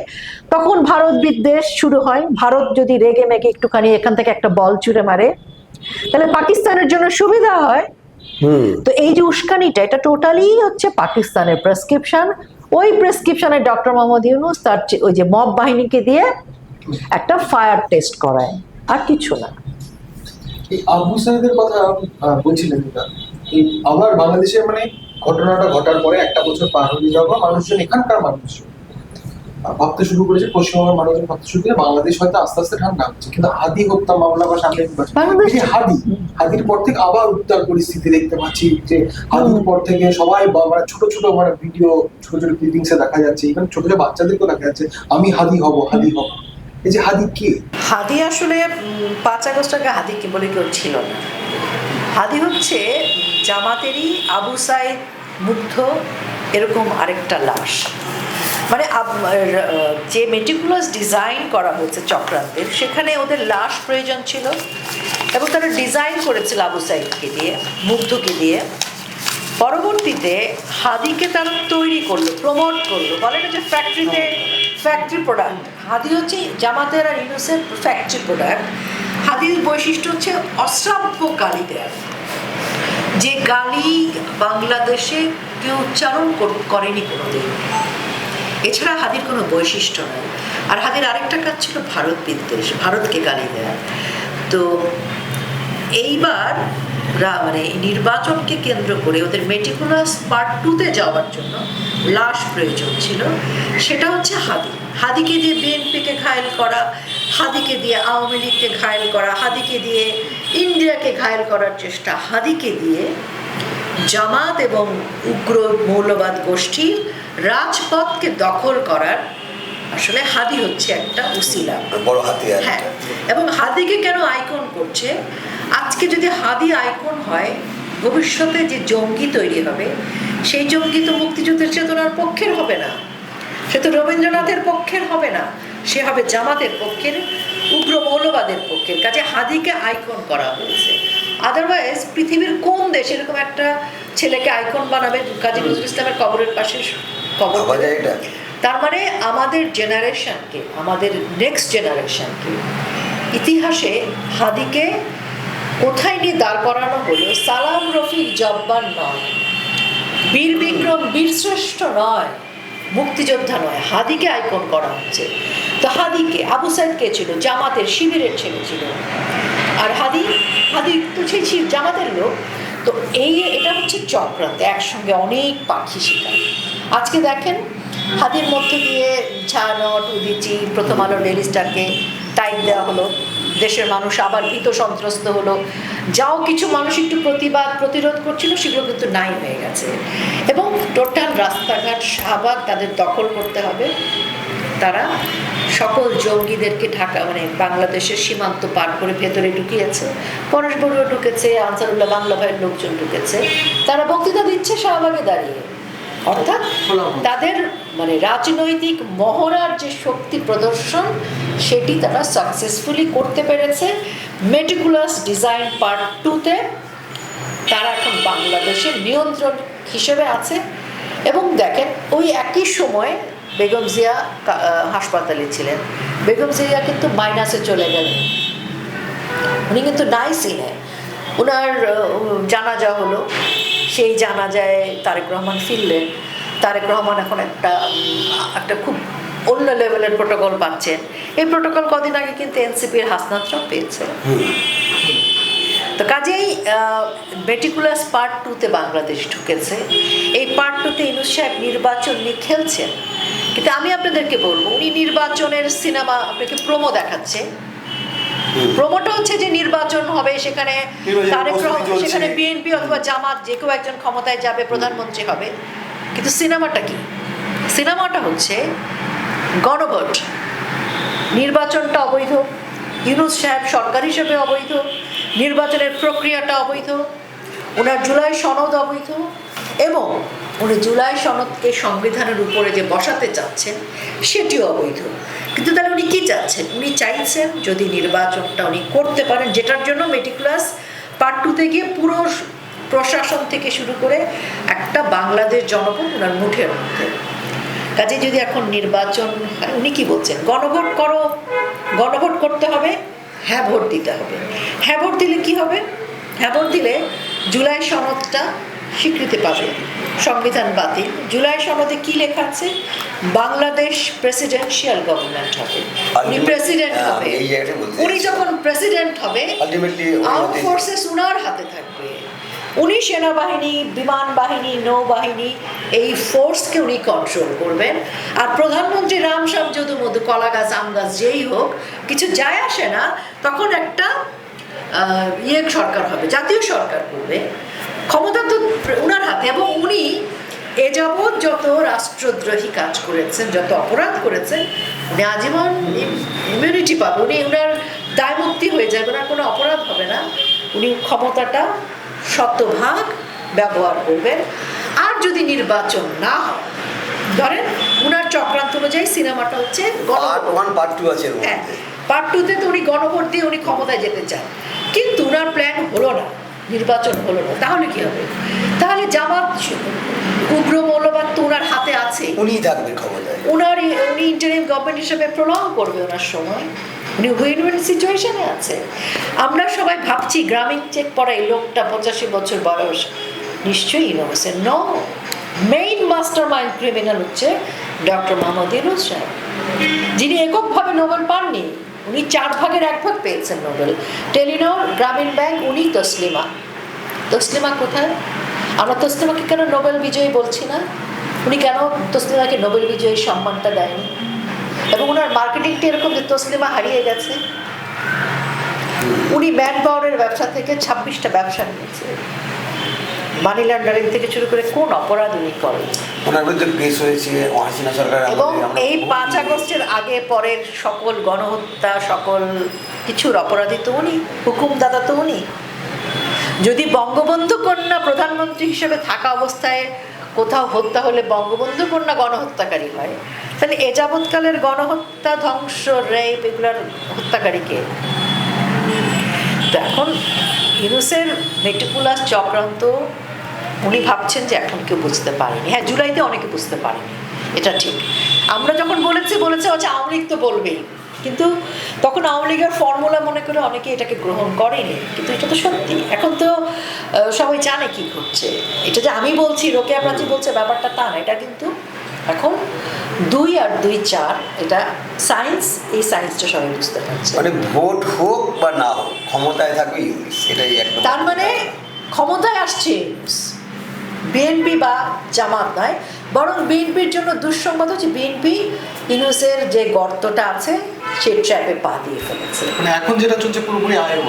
তখন ভারত বিদ্বেষ শুরু হয়। ভারত যদি রেগে মেগে একটুখানি এখান থেকে একটা বল ছুড়ে মারে, তাহলে পাকিস্তানের জন্য সুবিধা হয়। তো এই যে উস্কানিটা, এটা টোটালি হচ্ছে পাকিস্তানের প্রেসক্রিপশন। ওই প্রেসক্রিপশনে ডক্টর মোহাম্মদ ইউনূস তার ওই যে মব বাহিনীকে দিয়ে একটা ফায়ার টেস্ট করায়, আর কিছু না। এই আবু সাইদের কথা বলছিলেন যেটা, এই আবার বাংলাদেশে মানে ঘটনাটা ঘটার পরে 1 বছর পার হয়ে যাওয়া মানুষজন, এখানকার মানুষজন ভাবতে শুরু করেছে, পশ্চিমবঙ্গের মানুষজন ভাবতে শুরু করে বাংলাদেশ হয়তো আস্তে আস্তে ঠান্ডা হচ্ছে। কিন্তু হাদি হত্যা মামলা বা সামনে হাদির পর থেকে আবার উত্তাল পরিস্থিতি দেখতে পাচ্ছি, যে হাদির পর থেকে সবাই মানে ছোট ছোট মানে ভিডিও, ছোট ছোট ক্লিপিংসে দেখা যাচ্ছে, ইভেন ছোট ছোট বাচ্চাদেরকেও দেখা যাচ্ছে আমি হাদি হব, হাদি হব। এই যে হাদি কে? হাদি আসলে 5 আগস্ট আগে হাদি কি বলে কেউ ছিল না। হাদি হচ্ছে জামাতেরই আবু সাইদ মুগ্ধ এরকম আরেকটা লাশ। মানে যে মেটিকুলাস ডিজাইন করা হয়েছে চক্রান্তের, সেখানে ওদের লাশ প্রয়োজন ছিল এবং তারা ডিজাইন করেছিল আবু সাইদকে দিয়ে, মুগ্ধকে দিয়ে। পরবর্তীতে হাদিকে তারা তৈরি করলো, প্রমোট করলো, বলে না যে ফ্যাক্টরি প্রোডাক্ট। হাদি হচ্ছে জামাতের আর ইউনূসের ফ্যাক্টরি প্রোডাক্ট। হাদির বৈশিষ্ট্য হচ্ছে অশ্রাব্য গালি দেয়া, যে গালি বাংলাদেশে কেউ উচ্চারণ করেনি কোনোদিন। এছাড়া হাদির কোনো বৈশিষ্ট্য নেই। আর হাদির আরেকটা কাজ ছিল ভারত বিদ্বেষ, ভারতকে গালি দেয়া। তো এইবার মানে নির্বাচনকে কেন্দ্র করে ওদের মেটিকুলাস পার্ট 2-তে যাওয়ার জন্য লাশ প্রয়োজন ছিল। সেটা হচ্ছে হাদিকে দিয়ে বিএনপিকে ঘায়েল করা, হাদিকে দিয়ে আওয়ামী লীগকে ঘায়েল করা, হাদিকে দিয়ে ইন্ডিয়াকে ঘায়েল করার চেষ্টা, হাদিকে দিয়ে জামাত এবং উগ্র মৌলবাদ গোষ্ঠীর রাজপথকে দখল করার আসলে হাদি হচ্ছে একটা উসিলা, বড় হাতিয়ার। হ্যাঁ, এবং হাদিকে কেন আইকন করছে? আজকে যদি হাদি আইকন হয়, ভবিষ্যতে যে জঙ্গি তৈরি হবে, সেই জঙ্গি তো মুক্তিযুদ্ধের চেতনার পক্ষের হবে না, সে তো রবীন্দ্রনাথের পক্ষের হবে না, সে হবে জামাতের পক্ষের, উগ্র মৌলবাদের পক্ষের। কাজে হাদিকে আইকন করা হয়েছে। আদারওয়াইজ পৃথিবীর কোন দেশ এরকম একটা ছেলেকে আইকন বানাবে? কাজী নজরুল ইসলামের কবরের পাশে কবর। তার মানে আমাদের জেনারেশনকে, আমাদের নেক্সট জেনারেশনকে ইতিহাসে হাদিকে কোথায় নিয়ে দাঁড় করানো হলো? সালাম রফিক জব্বার নয়, বীর বিক্রম বীরশ্রেষ্ঠ নয়, মুক্তিযোদ্ধা নয়, হাদিকে আইকন করা হচ্ছে। তো হাদিকে, আবু সাইদ কে ছিল? জামাতের শিবিরের ছেলে ছিল। আর হাদি তো সেই জামাতের লোক। তো এটা হচ্ছে চক্রান্ত, একসঙ্গে অনেক পাখি শিকার। আজকে দেখেন হাদির মধ্যে দিয়ে ছায়ানট, উদিচি, প্রথম আলো, ডেইলি স্টারকে টাইট দেওয়া হলো, দেশের মানুষ আবার ভীত সন্ত্রস্ত হলো। যাও কিছু মানুষ একটু প্রতিরোধ করছিল, সেগুলো কিন্তু নাই হয়ে গেছে। এবং টোটাল রাস্তাঘাট, শাহবাগ তাদের দখল করতে হবে। তারা সকল জঙ্গিদেরকে ঢাকা মানে বাংলাদেশের সীমান্ত পার করে ভেতরে ঢুকিয়েছে। পরেশ বড়ুয়া ঢুকেছে, আনসারুল্লাহ বাংলা ভাইয়ের লোকজন ঢুকেছে। তারা বক্তৃতা দিচ্ছে শাহবাগে দাঁড়িয়ে। অর্থাৎ তাদের মানে রাজনৈতিক মহড়ার যে শক্তি প্রদর্শন, সেটি তারা সাকসেসফুলি করতে পেরেছে। মেটিকুলাস ডিজাইন পার্ট 2-তে তারা এখন বাংলাদেশের নিয়ন্ত্রণ হিসেবে আছে। এবং দেখেন ওই একই সময় বেগম জিয়া হাসপাতালে ছিলেন। বেগম জিয়া কিন্তু মাইনাসে চলে গেলেন, উনি কিন্তু নাই সিনে। ওনার জানাজা হলো, সেই জানাজায় তারেক রহমান ফিরলেন। তারেক রহমান এখন একটা খুব অন্য লেভেলের প্রোটোকল পাচ্ছেন। এই প্রোটোকল কদিন আগে কিন্তু এনসিপির হাসনাতরাও পেয়েছে। তো কাজেই মেটিকুলাস পার্ট 2-তে বাংলাদেশ ঢুকেছে। এই পার্ট 2-তে ইউনূস সাহেব নির্বাচন নিয়ে খেলছেন। কিন্তু আমি আপনাদেরকে বলবো, উনি নির্বাচনের সিনেমা আপনাকে প্রোমো দেখাচ্ছে, প্রমোট হচ্ছে যে নির্বাচন হবে, সেখানে নির্বাচনের তারেক প্রস্তুতি রহমান, চলছে। সেখানে বিএনপি অথবা জামাত যে কেউ একজন ক্ষমতায় যাবে, প্রধানমন্ত্রী হবে। কিন্তু সিনেমাটা কি? সিনেমাটা হচ্ছে গণভোট। নির্বাচনটা অবৈধ, ইউনূস সাহেব সরকার হিসেবে অবৈধ, নির্বাচনের প্রক্রিয়াটা অবৈধ, ওনার জুলাই সনদ অবৈধ, এবং উনি জুলাই সনদকে সংবিধানের উপরে যে বসাতে চাচ্ছেন সেটিও অবৈধ। কিন্তু তাহলে উনি কী চাচ্ছেন? উনি চাইছেন যদি নির্বাচনটা উনি করতে পারেন, যেটার জন্য মেটিকুলাস পার্ট 2-তে গিয়ে পুরো প্রশাসন থেকে শুরু করে একটা বাংলাদেশ জনপদ ওনার মুঠের মধ্যে। কাজে যদি এখন নির্বাচন, উনি কি বলছেন? গণভোট করো, গণভোট করতে হবে, হ্যাঁ ভোট দিতে হবে। হ্যাঁ ভোট দিলে কি হবে? হ্যাঁ ভোট দিলে জুলাই সনদটা স্বীকৃতি পাবে, সংবিধান বাতিল। জুলাই সনদে কি লেখা আছে? বাংলাদেশ প্রেসিডেন্সিয়াল গভর্নমেন্ট হবে, উনি প্রেসিডেন্ট হবে। এই জায়গাটা বলতে উনি যখন প্রেসিডেন্ট হবে, আলটিমেটলি আর্ম ফোর্সেস উনার হাতে থাকবে। উনি সেনাবাহিনী, বিমান বাহিনী, নৌবাহিনী, এই ফোর্সকে উনি কন্ট্রোল করবেন। আর প্রধানমন্ত্রী রাম শ্যাম যদু মধু, কলা গাছ, আম গাছ, যেই হোক, কিছু যায় আসে না। তখন একটা সরকার হবে, জাতীয় সরকার করবে। ক্ষমতা তো উনার হাতে। এবং উনি এ যাবৎ যত রাষ্ট্রদ্রোহী কাজ করেছেন, যত অপরাধ করেছেন, উনি আজীবন ইমিউনিটি পাবে। উনি উনার দায়মুক্তি হয়ে যাবে, ওনার কোনো অপরাধ হবে না। উনি ক্ষমতাটা শতভাগ ব্যবহার করবেন। আর যদি নির্বাচন না হয়, ধরেন উনার চক্রান্ত অনুযায়ী সিনেমাটা হচ্ছে পার্ট 1 পার্ট 2 আছে এর হ্যাঁ, মধ্যে। পার্ট 2-তে তো উনি গণভোট দিয়ে উনি ক্ষমতায় যেতে চান, কিন্তু উনার প্ল্যান হলো না, নির্বাচন হলো না। তাহলে কি হবে? তাহলে জামাত, উগ্র মৌলবাদ তো উনার হাতে আছে। উনিই থাকবেন ক্ষমতায়। উনি ইন্টারিম গভর্নমেন্ট হিসেবে প্রলং করবে ওনার সময়। উনি উইন উইন সিচুয়েশনে আছে। আমরা সবাই ভাবছি গ্রামীণ চেক পড়া এই লোকটা 85 বছর বয়স, নিশ্চয়ই innocent. No, main master mind criminal হচ্ছে ডক্টর মোহাম্মদ ইউনূস সাহেব, যিনি এককভাবে নোবেল পাননি। উনি 4 ভাগের 1 ভাগ পেয়েছেন নোবেল। টেলিনর, গ্রামীণ ব্যাংক, উনি তসলিমা। তসলিমা কোথায়? আমরা তসলিমাকে কেন নোবেল বিজয়ী বলছি না? উনি কেন তসলিমাকে নোবেল বিজয়ী সম্মানটা দেয়নি? এবং ওনার মার্কেটিংটা এরকম যে তসলিমা হারিয়ে গেছে। উনি ম্যান পাওয়ারের ব্যবসা থেকে 26টা ব্যবসা নিয়েছে, মানি লন্ডারিং থেকে শুরু করে কোন অপরাধ উনি করেন। ওনার বিরুদ্ধে কেস হয়েছে হাসিনা সরকার। এবং এই 5 আগস্টের আগে পরের সকল গণহত্যা, সকল কিছুর অপরাধী তো উনি, হুকুমদাতা তো উনি। যদি বঙ্গবন্ধু কন্যা প্রধানমন্ত্রী হিসেবে থাকা অবস্থায় কোথাও হত্যা হলে বঙ্গবন্ধু কন্যা গণহত্যাকারী হয়, তাহলে এ যাবৎকালের গণহত্যা, ধ্বংস, রেপ, এগুলার হত্যাকারীকে। তো এখন ইউনূসের মেটিকুলাস চক্রান্ত, উনি ভাবছেন যে এখন কেউ বুঝতে পারেনি। হ্যাঁ, জুলাইতে অনেকে বুঝতে পারেনি, এটা ঠিক। আমরা যখন বলেছে হচ্ছে আওয়ামী লীগ তো বলবেই, কিন্তু তখন আওয়ামী লীগের ফর্মুলা মনে করে অনেকে এটাকে গ্রহণ করেনি। কিন্তু এটা তো সত্যি, এখন তো সবাই জানে কি ঘটছে। এটা যে আমি বলছি, রোকেয়া প্রাচী বলছে, ব্যাপারটা তা না। এটা কিন্তু এখন 2 আর 2 4, এটা সায়েন্স। এই সায়েন্সটা সবাই বুঝতে পারছে। মানে ভোট হোক বা না হোক, ক্ষমতায় থাকবে ইউনূস, এটাই একদম। তার মানে ক্ষমতায় আসছে ইউনূস, বিএনপি বা জামাত নয়। বরং বিএনপির জন্য দুঃসংবাদ হচ্ছে বিএনপি ইউনূসের যে গর্তটা আছে সেই ট্র্যাপে পা দিয়ে ফেলেছে। মানে এখন যেটা চলছে পুরোপুরি আয়ের,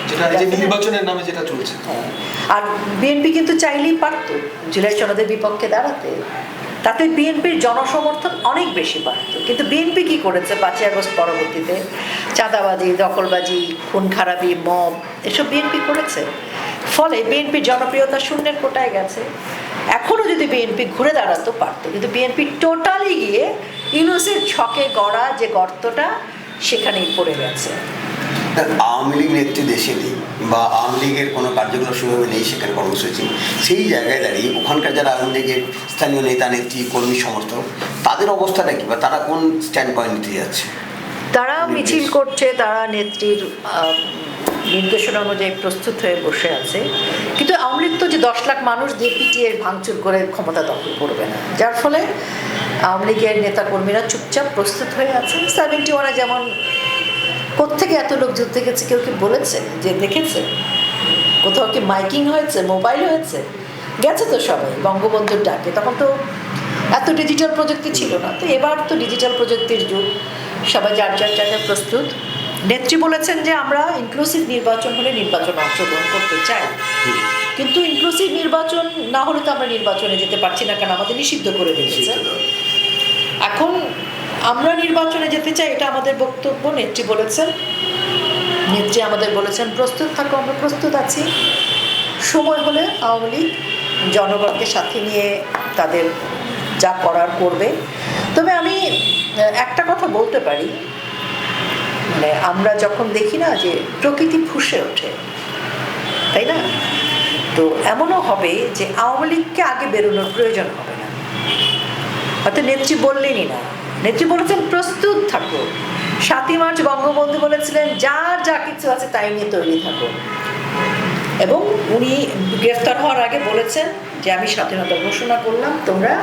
যেটা এই যে নির্বাচনের নামে যেটা চলছে। হ্যাঁ, আর বিএনপি কিন্তু চাইলেই পারত জুলাই সনদের বিপক্ষে দাঁড়াতে, তাতে বিএনপির জনসমর্থন অনেক বেশি বাড়ত। কিন্তু বিএনপি কি করেছে 5 আগস্ট পরবর্তীতে? চাঁদাবাজি, দখলবাজি, খুন খারাপি, মব, এসব বিএনপি করেছে। ফলে বিএনপির জনপ্রিয়তা শূন্যের কোটায় গেছে। এখনও যদি বিএনপি ঘুরে দাঁড়াতে পারতো, কিন্তু বিএনপি টোটালি গিয়ে ইউনূসের ছকে গড়া যে গর্তটা সেখানেই পড়ে গেছে। আওয়ামী লীগ নেত্রী দেশে নেই, বা আওয়ামী লীগের কোনো কার্যকলাপ সেভাবে নেই সেখানে কর্মসূচি। সেই জায়গায় দাঁড়িয়ে ওখানকার যারা আওয়ামী লীগের স্থানীয় নেতা নেত্রী, কর্মী, সমর্থক, তাদের অবস্থাটা কি, বা তারা কোন স্ট্যান্ড পয়েন্ট নিতে যাচ্ছে? তারা মিছিল করছে, তারা নেত্রীর নির্দেশনা অনুযায়ী প্রস্তুত হয়ে বসে আছে। কিন্তু আওয়ামী লীগ তো যে 10 লাখ মানুষ দিয়ে পিটিয়ে ভাঙচুর করে ক্ষমতা দখল করবে না, যার ফলে আওয়ামী লীগের নেতাকর্মীরা চুপচাপ প্রস্তুত হয়ে আছে। 71-এ যেমন কোত্থেকে এত লোক যুদ্ধে গেছে কেউ কি বলেছে যে দেখেছে? কোথাও কি মাইকিং হয়েছে, মোবাইল হয়েছে? গেছে তো সবাই বঙ্গবন্ধুর ডাকে। তখন তো এত ডিজিটাল প্রযুক্তি ছিল না। তো এবার তো ডিজিটাল প্রযুক্তির যুগ, সবাই যার যার জায়গায় প্রস্তুত। নেত্রী বলেছেন যে আমরা ইনক্লুসিভ নির্বাচন হলে নির্বাচনে অংশগ্রহণ করতে চাই, কিন্তু ইনক্লুসিভ নির্বাচন না হলে তো আমরা নির্বাচনে যেতে পারছি না, কারণ আমাদের নিষিদ্ধ করে দিয়েছে। এখন আমরা নির্বাচনে যেতে চাই, এটা আমাদের বক্তব্য। নেত্রী বলেছেন, নেত্রী আমাদের বলেছেন প্রস্তুত থাকো, আমরা প্রস্তুত আছি। সময় হলে আওয়ামী লীগ জনগণকে সাথে নিয়ে তাদের যা করার করবে। তবে আমি একটা কথা বলতে পারি, মানে আমরা যখন দেখি না যে প্রকৃতি ফুঁসে ওঠে, তাই না? তো এমনও হবে যে আওয়ামী লীগকে আগে বেরোনোর প্রয়োজন হবে না, হয়তো নেত্রী বললেনই না। নেত্রী বলেছেন প্রস্তুত থাকো। 7ই মার্চ বঙ্গবন্ধু বলেছিলেন যার যা কিছু আছে তাই নিয়ে তৈরি থাকো, এবং উনি গ্রেফতার হওয়ার আগে বলেছেন যে আমি স্বাধীনতা ঘোষণা করলাম, তোমরা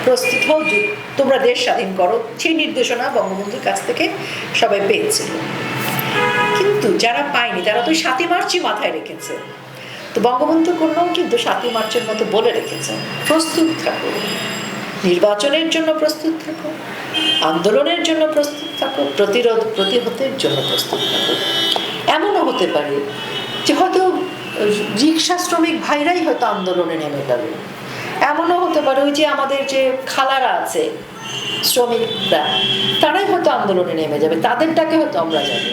প্রস্তুত হও, তোমরা দেশ স্বাধীন করো। সেই নির্দেশনা বঙ্গবন্ধুর কাছ থেকে সবাই পেয়েছিল, কিন্তু যারা পায়নি তারা তো 7ই মার্চই মাথায় রেখেছে। তো বঙ্গবন্ধু কন্যাও কিন্তু 7ই মার্চের মতো বলে রেখেছেন প্রস্তুত থাকো, নির্বাচনের জন্য প্রস্তুত থাকো, আন্দোলনের জন্য প্রস্তুত থাকো, প্রতিহতের জন্য প্রস্তুত থাকো। এমনও হতে পারে যে হয়তো রিক্সা শ্রমিক ভাইরাই হয়তো আন্দোলনে নেমে যাবে, এমনও হতে পারে ওই যে আমাদের যে খালারা আছে শ্রমিকরা, তারাই হয়তো আন্দোলনে নেমে যাবে, তাদের ডাকে হয়তো আমরা যাব।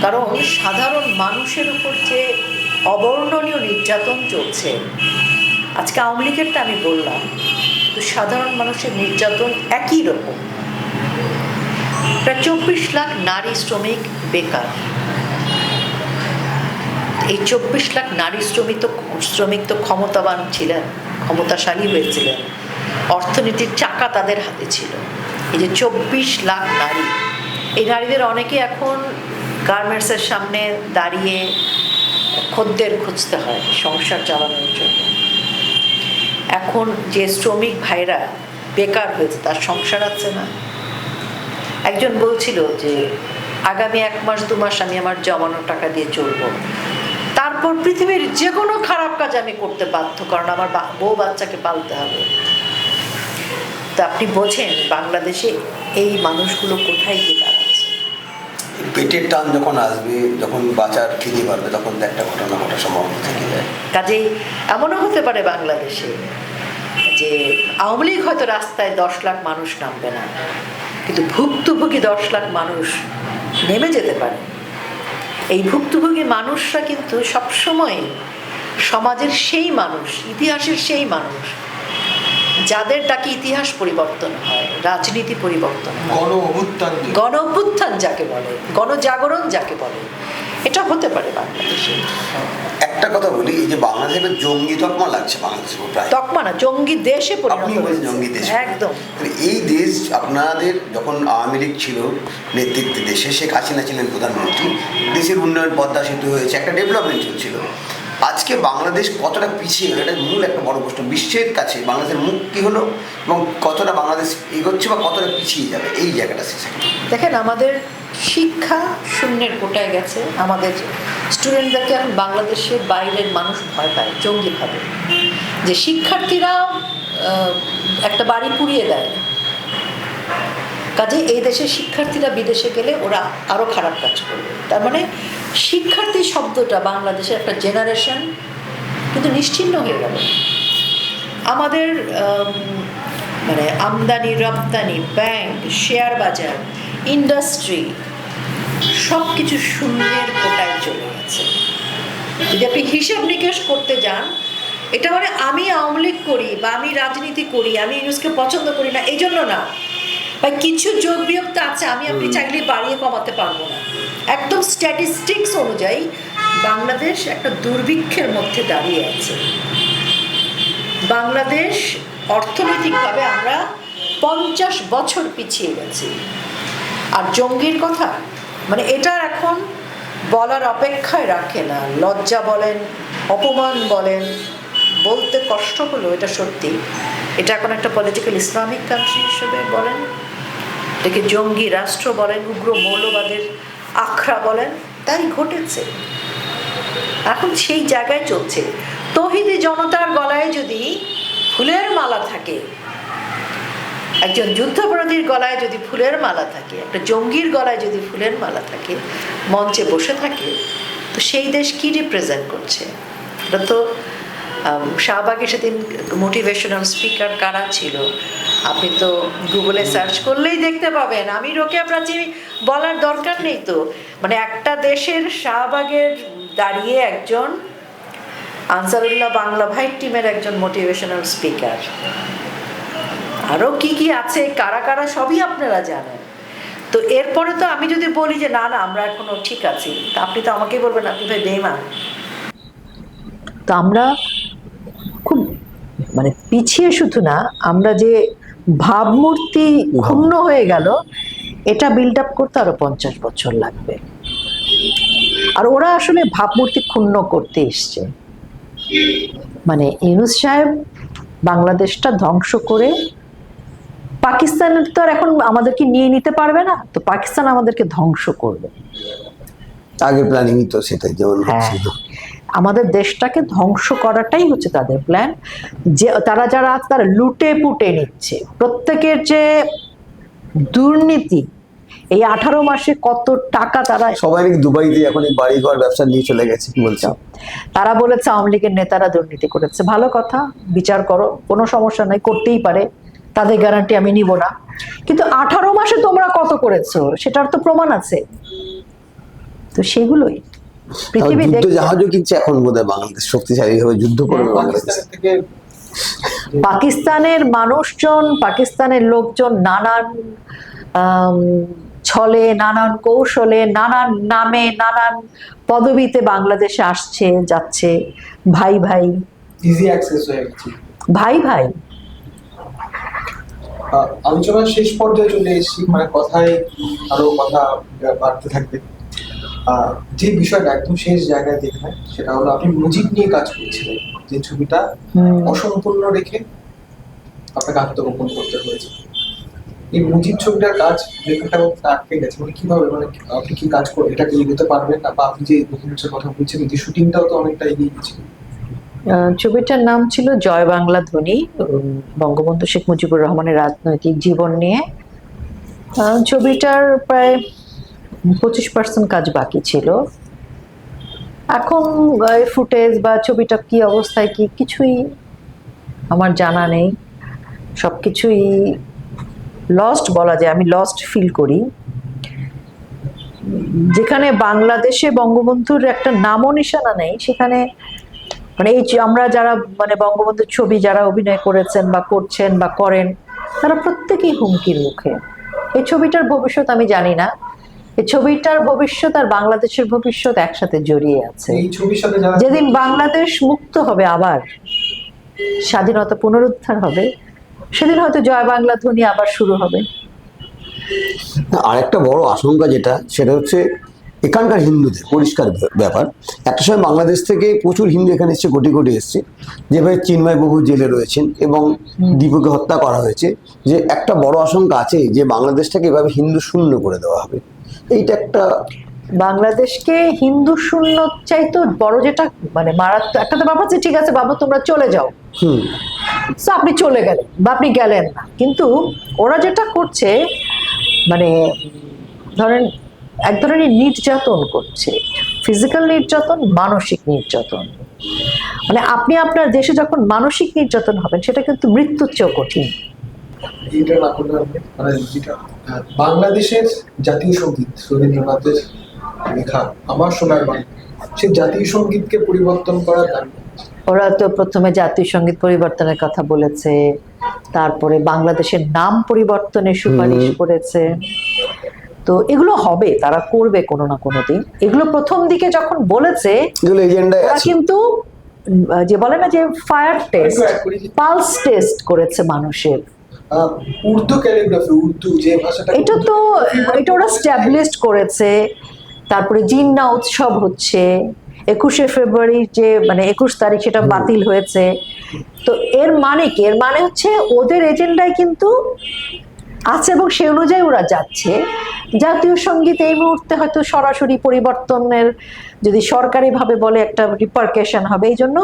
কারণ সাধারণ মানুষের উপর যে অবর্ণনীয় নির্যাতন চলছে, আজকে আওয়ামী লীগেরটা আমি বললাম, তো সাধারণ মানুষের নির্যাতন একই রকম। প্রায় 24 লাখ নারী বেকার। এই 24 লাখ নারী শ্রমিক তো ক্ষমতাবান ছিলেন, ক্ষমতাশালী হয়েছিলেন, অর্থনীতির চাকা তাদের হাতে ছিল। এই যে 24 লাখ নারী, এই নারীদের অনেকে এখন গার্মেন্টসের সামনে দাঁড়িয়ে খদ্দের খুঁজতে হয় সংসার চালানোর জন্য। এখন যে শ্রমিক ভাইরা বেকার হয়েছে, তার সংসার আছে না। একজন বলছিল যে আগামী 1 মাস 2 মাস আমি আমার জমানো টাকা দিয়ে চলবো, তারপর পৃথিবীর যে কোনো খারাপ কাজ আমি করতে বাধ্য, কারণ আমার বউ বাচ্চাকে পালতে হবে। তা আপনি বোঝেন বাংলাদেশে এই মানুষগুলো কোথায় গিয়ে দাঁড়াচ্ছে। পেটের টান যখন আসবে, যখন বাঁচার খিদে বাড়বে, তখন তো একটা ঘটনা ঘটার সম্ভাবনা থেকে যায়। কাজেই এমনও হতে পারে বাংলাদেশে যে আওয়ামী লীগ হয়তো রাস্তায় 10 লাখ মানুষ নামবে না, কিন্তু ভুক্তভোগী 10 লাখ মানুষ নেমে যেতে পারে। এই ভুক্তভোগী মানুষরা কিন্তু সবসময় সমাজের সেই মানুষ, ইতিহাসের সেই মানুষ যাদের ডাকে ইতিহাস পরিবর্তন হয়, রাজনীতি পরিবর্তন হয়, গণ অভ্যুত্থান যাকে বলে, গণজাগরণ যাকে বলে, এটা হতে পারে বাংলাদেশে। একটা কথা বলি, এই যে বাংলাদেশে জঙ্গি তকমা লাগছে, বাংলাদেশে প্রায় তকমা না, জঙ্গি দেশে পরিণত হয়েছে। জঙ্গি দেশ একদম। এই দেশ আপনাদের যখন আওয়ামী লীগ ছিল নেতৃত্বে দেশে, শেখ হাসিনা ছিলেন প্রধানমন্ত্রী, দেশের উন্নয়ন পদ্মা সেতু হয়েছে, একটা ডেভেলপমেন্ট চলছিল। আজকে বাংলাদেশ কতটা পিছিয়ে গেল, এটা মূল একটা বড় প্রশ্ন। বিশ্বের কাছে বাংলাদেশের মুখ কী হলো, এবং কতটা বাংলাদেশ এগোচ্ছে বা কতটা পিছিয়ে যাবে, এই জায়গাটা শেষ। দেখেন, আমাদের শিক্ষা শূন্যের কোটায় গেছে। আমাদের স্টুডেন্টদেরকে এখন বাংলাদেশের বাইরের মানুষ ভয় পায় জঙ্গিভাবে, যে শিক্ষার্থীরা একটা বাড়ি পুড়িয়ে দেয়। কাজে এই দেশের শিক্ষার্থীরা বিদেশে গেলে ওরা আরও খারাপ কাজ করবে। তার মানে শিক্ষার্থী শব্দটা বাংলাদেশের একটা জেনারেশন কিন্তু নিশ্চিহ্ন হয়ে গেল। আমাদের মানে আমদানি রপ্তানি, ব্যাংক, শেয়ার বাজার, ইন্ডাস্ট্রি সব কিছু শূন্যের কোটায় চলে গেছে। যদি আপনি হিসাব নিকেশ করতে যান, এটা মানে আমি আওয়ামী লীগ করি বা আমি রাজনীতি করি, আমি ইউনুসকে পছন্দ করি না এই জন্য না, বা কিছু যোগ বিয়োগতা আছে, আমি আপনি চাইলে বাড়িয়ে কমাতে পারবো না। একদম স্ট্যাটিস্টিক্স অনুযায়ী বাংলাদেশ একটা দুর্ভিক্ষের মধ্যে দাঁড়িয়ে আছে। বাংলাদেশ অর্থনৈতিকভাবে আমরা 50 বছর পিছিয়ে গেছি। আর জঙ্গির কথা মানে এটা এখন বলার অপেক্ষায় রাখে না। লজ্জা বলেন, অপমান বলেন, বলতে কষ্ট হলো, এটা সত্যি। এটা এখন একটা পলিটিক্যাল ইসলামিক কান্ট্রি হিসেবে বলেন, এটাকে জঙ্গি রাষ্ট্র বলেন, উগ্র মৌলবাদের আখড়া বলেন, তাই ঘটেছে। এখন সেই জায়গায় চলছে। তৌহিদি জনতার গলায় যদি ফুলের মালা থাকে, একজন যুদ্ধাপরাধীর গলায় যদি ফুলের মালা থাকে, একটা জঙ্গির গলায় যদি ফুলের মালা থাকে, মঞ্চে বসে থাকে, তো সেই দেশ কি রিপ্রেজেন্ট করছে? এটা তো শাহবাগে সেদিন মোটিভেশনাল স্পিকার কারা ছিল আপনি তো গুগলে সার্চ করলেই দেখতে পাবেন। আমি রোকেয়া প্রাচী বলার দরকার নেই তো, মানে একটা দেশের শাহবাগের দাঁড়িয়ে একজন আনসারুল্লাহ বাংলা ভাই টিমের একজন মোটিভেশনাল স্পিকার, আরো কি কি আছে কারা কারা সবই আপনারা জানেন। তো এরপরে তো আমি যদি বলি যে না না আমরা এখনো ঠিক আছি, তা আপনি তো আমাকেই বলবেন আপনি ভাই বেঈমান। তো আমরা খুব মানে পিছিয়ে শুধু না, আমরা যে ভাবমূর্তি ক্ষুণ্ণ হয়ে গেল, এটা বিল্ড আপ করতে আরো 50 বছর লাগবে। আর ওরা আসলে ভাবমূর্তি ক্ষুণ্ণ করতে এসছে। মানে ইউনূস সাহেব বাংলাদেশটা ধ্বংস করে পাকিস্তানের তো আর এখন আমাদেরকে নিয়ে নিতে পারবে না, তো পাকিস্তান আমাদেরকে ধ্বংস করবে। আগের প্ল্যানিং তো সেটাই যেমন হচ্ছিল। আমাদের দেশটাকে ধ্বংস করাটাই হচ্ছে তাদের প্ল্যান। যে তারা যারা আছে তারা লুটে পুটে নিচ্ছে, প্রত্যেকের যে দুর্নীতি, এই 18 মাসে কত টাকা তারা, সবাই নাকি দুবাইতে এখন এই বাড়ি ঘর ব্যবসা নিয়ে চলে গেছে বলছে। তারা বলেছে আওয়ামী লীগের নেতারা দুর্নীতি করেছে। ভালো কথা, বিচার করো, কোনো সমস্যা নাই, করতেই পারে, তাদের গ্যারান্টি আমি নিব না। কিন্তু 18 মাসে তোমরা কত করেছো সেটার তো প্রমাণ আছে। তো সেগুলোই পৃথিবী যুদ্ধ জাহাজও কিনছে এখন বোধহয় বাংলাদেশ, শক্তিশালী ভাবে যুদ্ধ করবে বাংলাদেশ। পাকিস্তান থেকে পাকিস্তানের মানুষজন, পাকিস্তানের লোকজন নানান ছলে, নানান কৌশলে, নানান নামে, নানান পদবিতে বাংলাদেশে আসছে যাচ্ছে। ভাই ভাই ইজি অ্যাক্সেস হয়ে গেছে। ভাই ভাই আলোচনার শেষ পর্যায়ে চলে এসেছি, মানে কথায় আরো কথা বাড়তে থাকবে। যে বিষয়টা একদম শেষ জায়গায় দেখবেন সেটা হলো আপনি মুজিব নিয়ে কাজ করছিলেন, যে ছবিটা অসম্পূর্ণ রেখে আপনাকে আত্মগোপন করতে হয়েছে। এই মুজিব ছবিটার কাজ লেখাটা আটকে গেছে, মানে কিভাবে, মানে আপনি কি কাজ করে এটাকে এগোতে পারবেন না, বা আপনি যে ডকুমেন্টসের কথা বলছেন যে শুটিংটাও তো অনেকটা এগিয়ে গেছিল। ছবিটার নাম ছিল জয় বাংলা ধ্বনি, বঙ্গবন্ধু শেখ মুজিবুর রহমানের রাজনৈতিক জীবন নিয়ে। ছবিটার প্রায় 25% কাজ বাকি ছিল। এখন ফুটেজ বা ছবিটা কি অবস্থায় কি কিছুই আমার জানা নেই, সবকিছুই লস্ট বলা যায়। আমি লস্ট ফিল করি। যেখানে বাংলাদেশে বঙ্গবন্ধুর একটা নামও নিশানা নেই, সেখানে মানে এই আমরা যারা মানে বঙ্গবন্ধুর ছবি যারা অভিনয় করেছেন বা করছেন বা করেন, তারা প্রত্যেকেই হুমকির মুখে। এই ছবিটার ভবিষ্যৎ আমি জানি না, এই ছবিটার ভবিষ্যৎ আর বাংলাদেশের ভবিষ্যৎ একসাথে জড়িয়ে আছে। এই ছবির সাথে যারা যেদিন বাংলাদেশ মুক্ত হবে, আবার স্বাধীনতা পুনরুদ্ধার হবে, সেদিন হয়তো জয় বাংলা ধ্বনি আবার শুরু হবে। আর একটা বড় আশঙ্কা যেটা, সেটা হচ্ছে এখানকার হিন্দুদের পরিষ্কার ব্যাপার। একটা সময় বাংলাদেশ থেকে প্রচুর হিন্দু এখানে এসছে, কোটি কোটি এসছে, যেভাবে চিন্ময় বাবু জেলে রয়েছেন এবং দীপুকে হত্যা করা হয়েছে, যে একটা বড় আশঙ্কা আছে যে বাংলাদেশটাকে এভাবে হিন্দু শূন্য করে দেওয়া হবে। এইটা একটা বাংলাদেশকে হিন্দু শূন্য চাইতো বড় যেটা মানে মারাত্মক একটা তো ব্যাপার, যে ঠিক আছে বাবা তোমরা চলে যাও, তো আপনি চলে গেলেন বা আপনি গেলেন না। কিন্তু ওরা যেটা করছে মানে ধরেন এক ধরনের নির্যাতন করছে, ফিজিক্যাল নির্যাতন, মানসিক নির্যাতন। মানে আপনি আপনার দেশে যখন মানসিক নির্যাতন হবেন, সেটা কিন্তু মৃত্যুর চেয়েও কঠিন। এটা না করলে মানে যেটা বাংলাদেশের জাতীয় সঙ্গীত রবীন্দ্রনাথের লেখা আমার সোনার বাংলা, সেই জাতীয় সঙ্গীতকে পরিবর্তন করার দাবি। ওরা তো প্রথমে জাতীয় সঙ্গীত পরিবর্তনের কথা বলেছে, তারপরে বাংলাদেশের নাম পরিবর্তনের সুপারিশ করেছে। তো এগুলো হবে, তারা করবে কোনো না কোনো দিন। এগুলো প্রথম দিকে যখন বলেছে, ওরা কিন্তু যে বলে না যে ফায়ার টেস্ট, পালস টেস্ট করেছে মানুষের। উর্দু ক্যালিগ্রাফি, উর্দু যে ভাষাটা, এটা তো এটা ওরা স্ট্যাবলিশড করেছে। তারপরে জিন্না উৎসব হচ্ছে 21শে ফেব্রুয়ারি, যে মানে 21 তারিখ সেটা বাতিল হয়েছে। তো এর মানে কি? এর মানে হচ্ছে ওদের এজেন্ডায় কিন্তু আছে এবং সে অনুযায়ী ওরা যাচ্ছে। জাতীয় সঙ্গীত এই মুহূর্তে হয়তো সরাসরি পরিবর্তনের যদি সরকারিভাবে বলে একটা রিপারকেশন হবে, এই জন্য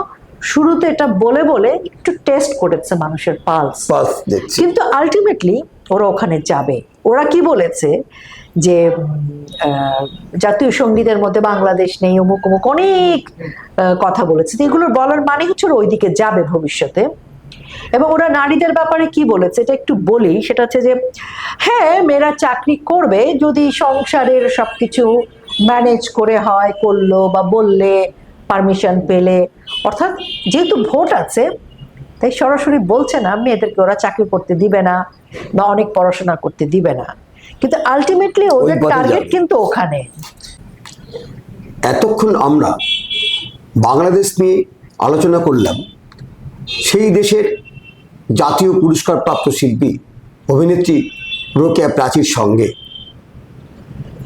শুরুতে এটা বলে বলে একটু টেস্ট করেছে মানুষের পালস, বাস দেখছি কিন্তু আলটিমেটলি ওরা ওখানে যাবে। ওরা কি বলেছে যে জাতীয় সঙ্গীতের মধ্যে বাংলাদেশ নেই, অমুক অমুক অনেক কথা বলেছে। তো এগুলো বলার মানে হচ্ছে ওরা ওইদিকে যাবে ভবিষ্যতে। এবং ওরা নারীদের ব্যাপারে কি বলেছে এটা একটু বলি, সেটা হচ্ছে যে হ্যাঁ মেয়েরা চাকরি করবে যদি সংসারের সবকিছু ম্যানেজ করে হয়, করলো বা বললে, পারমিশন পেলে। অর্থাৎ যেহেতু ভোট আছে তাই সরাসরি বলছে না মেয়েদেরকে ওরা চাকরি করতে দিবে না বা অনেক পড়াশোনা করতে দিবে না, কিন্তু আলটিমেটলি ওদের পথে টার্গেট যাবে। কিন্তু ওখানে। এতক্ষণ আমরা বাংলাদেশ নিয়ে আলোচনা করলাম, সেই দেশের জাতীয় পুরস্কারপ্রাপ্ত শিল্পী অভিনেত্রী রোকেয়া প্রাচীর সঙ্গে।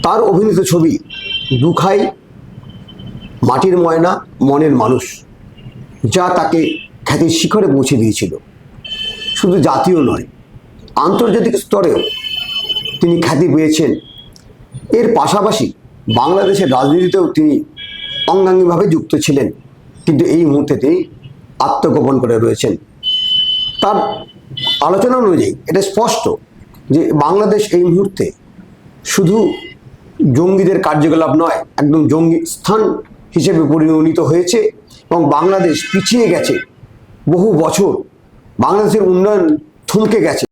তার অভিনীত ছবি দুখাই, মাটির ময়না, মনের মানুষ, যা তাকে খ্যাতির শিখরে পৌঁছে দিয়েছিল। শুধু জাতীয় নয়, আন্তর্জাতিক স্তরেও তিনি খ্যাতি পেয়েছেন। এর পাশাপাশি বাংলাদেশের রাজনীতিতেও তিনি অঙ্গাঙ্গিভাবে যুক্ত ছিলেন, কিন্তু এই মুহূর্তে তিনি আত্মগোপন করে রয়েছেন। তার আলোচনা অনুযায়ী এটা স্পষ্ট যে বাংলাদেশ এই মুহূর্তে শুধু জঙ্গিদের কার্যকলাপ নয়, একদম জঙ্গি স্থান হিসেবে পরিগণিত হয়েছে এবং বাংলাদেশ পিছিয়ে গেছে বহু বছর, বাংলাদেশের উন্নয়ন থমকে গেছে।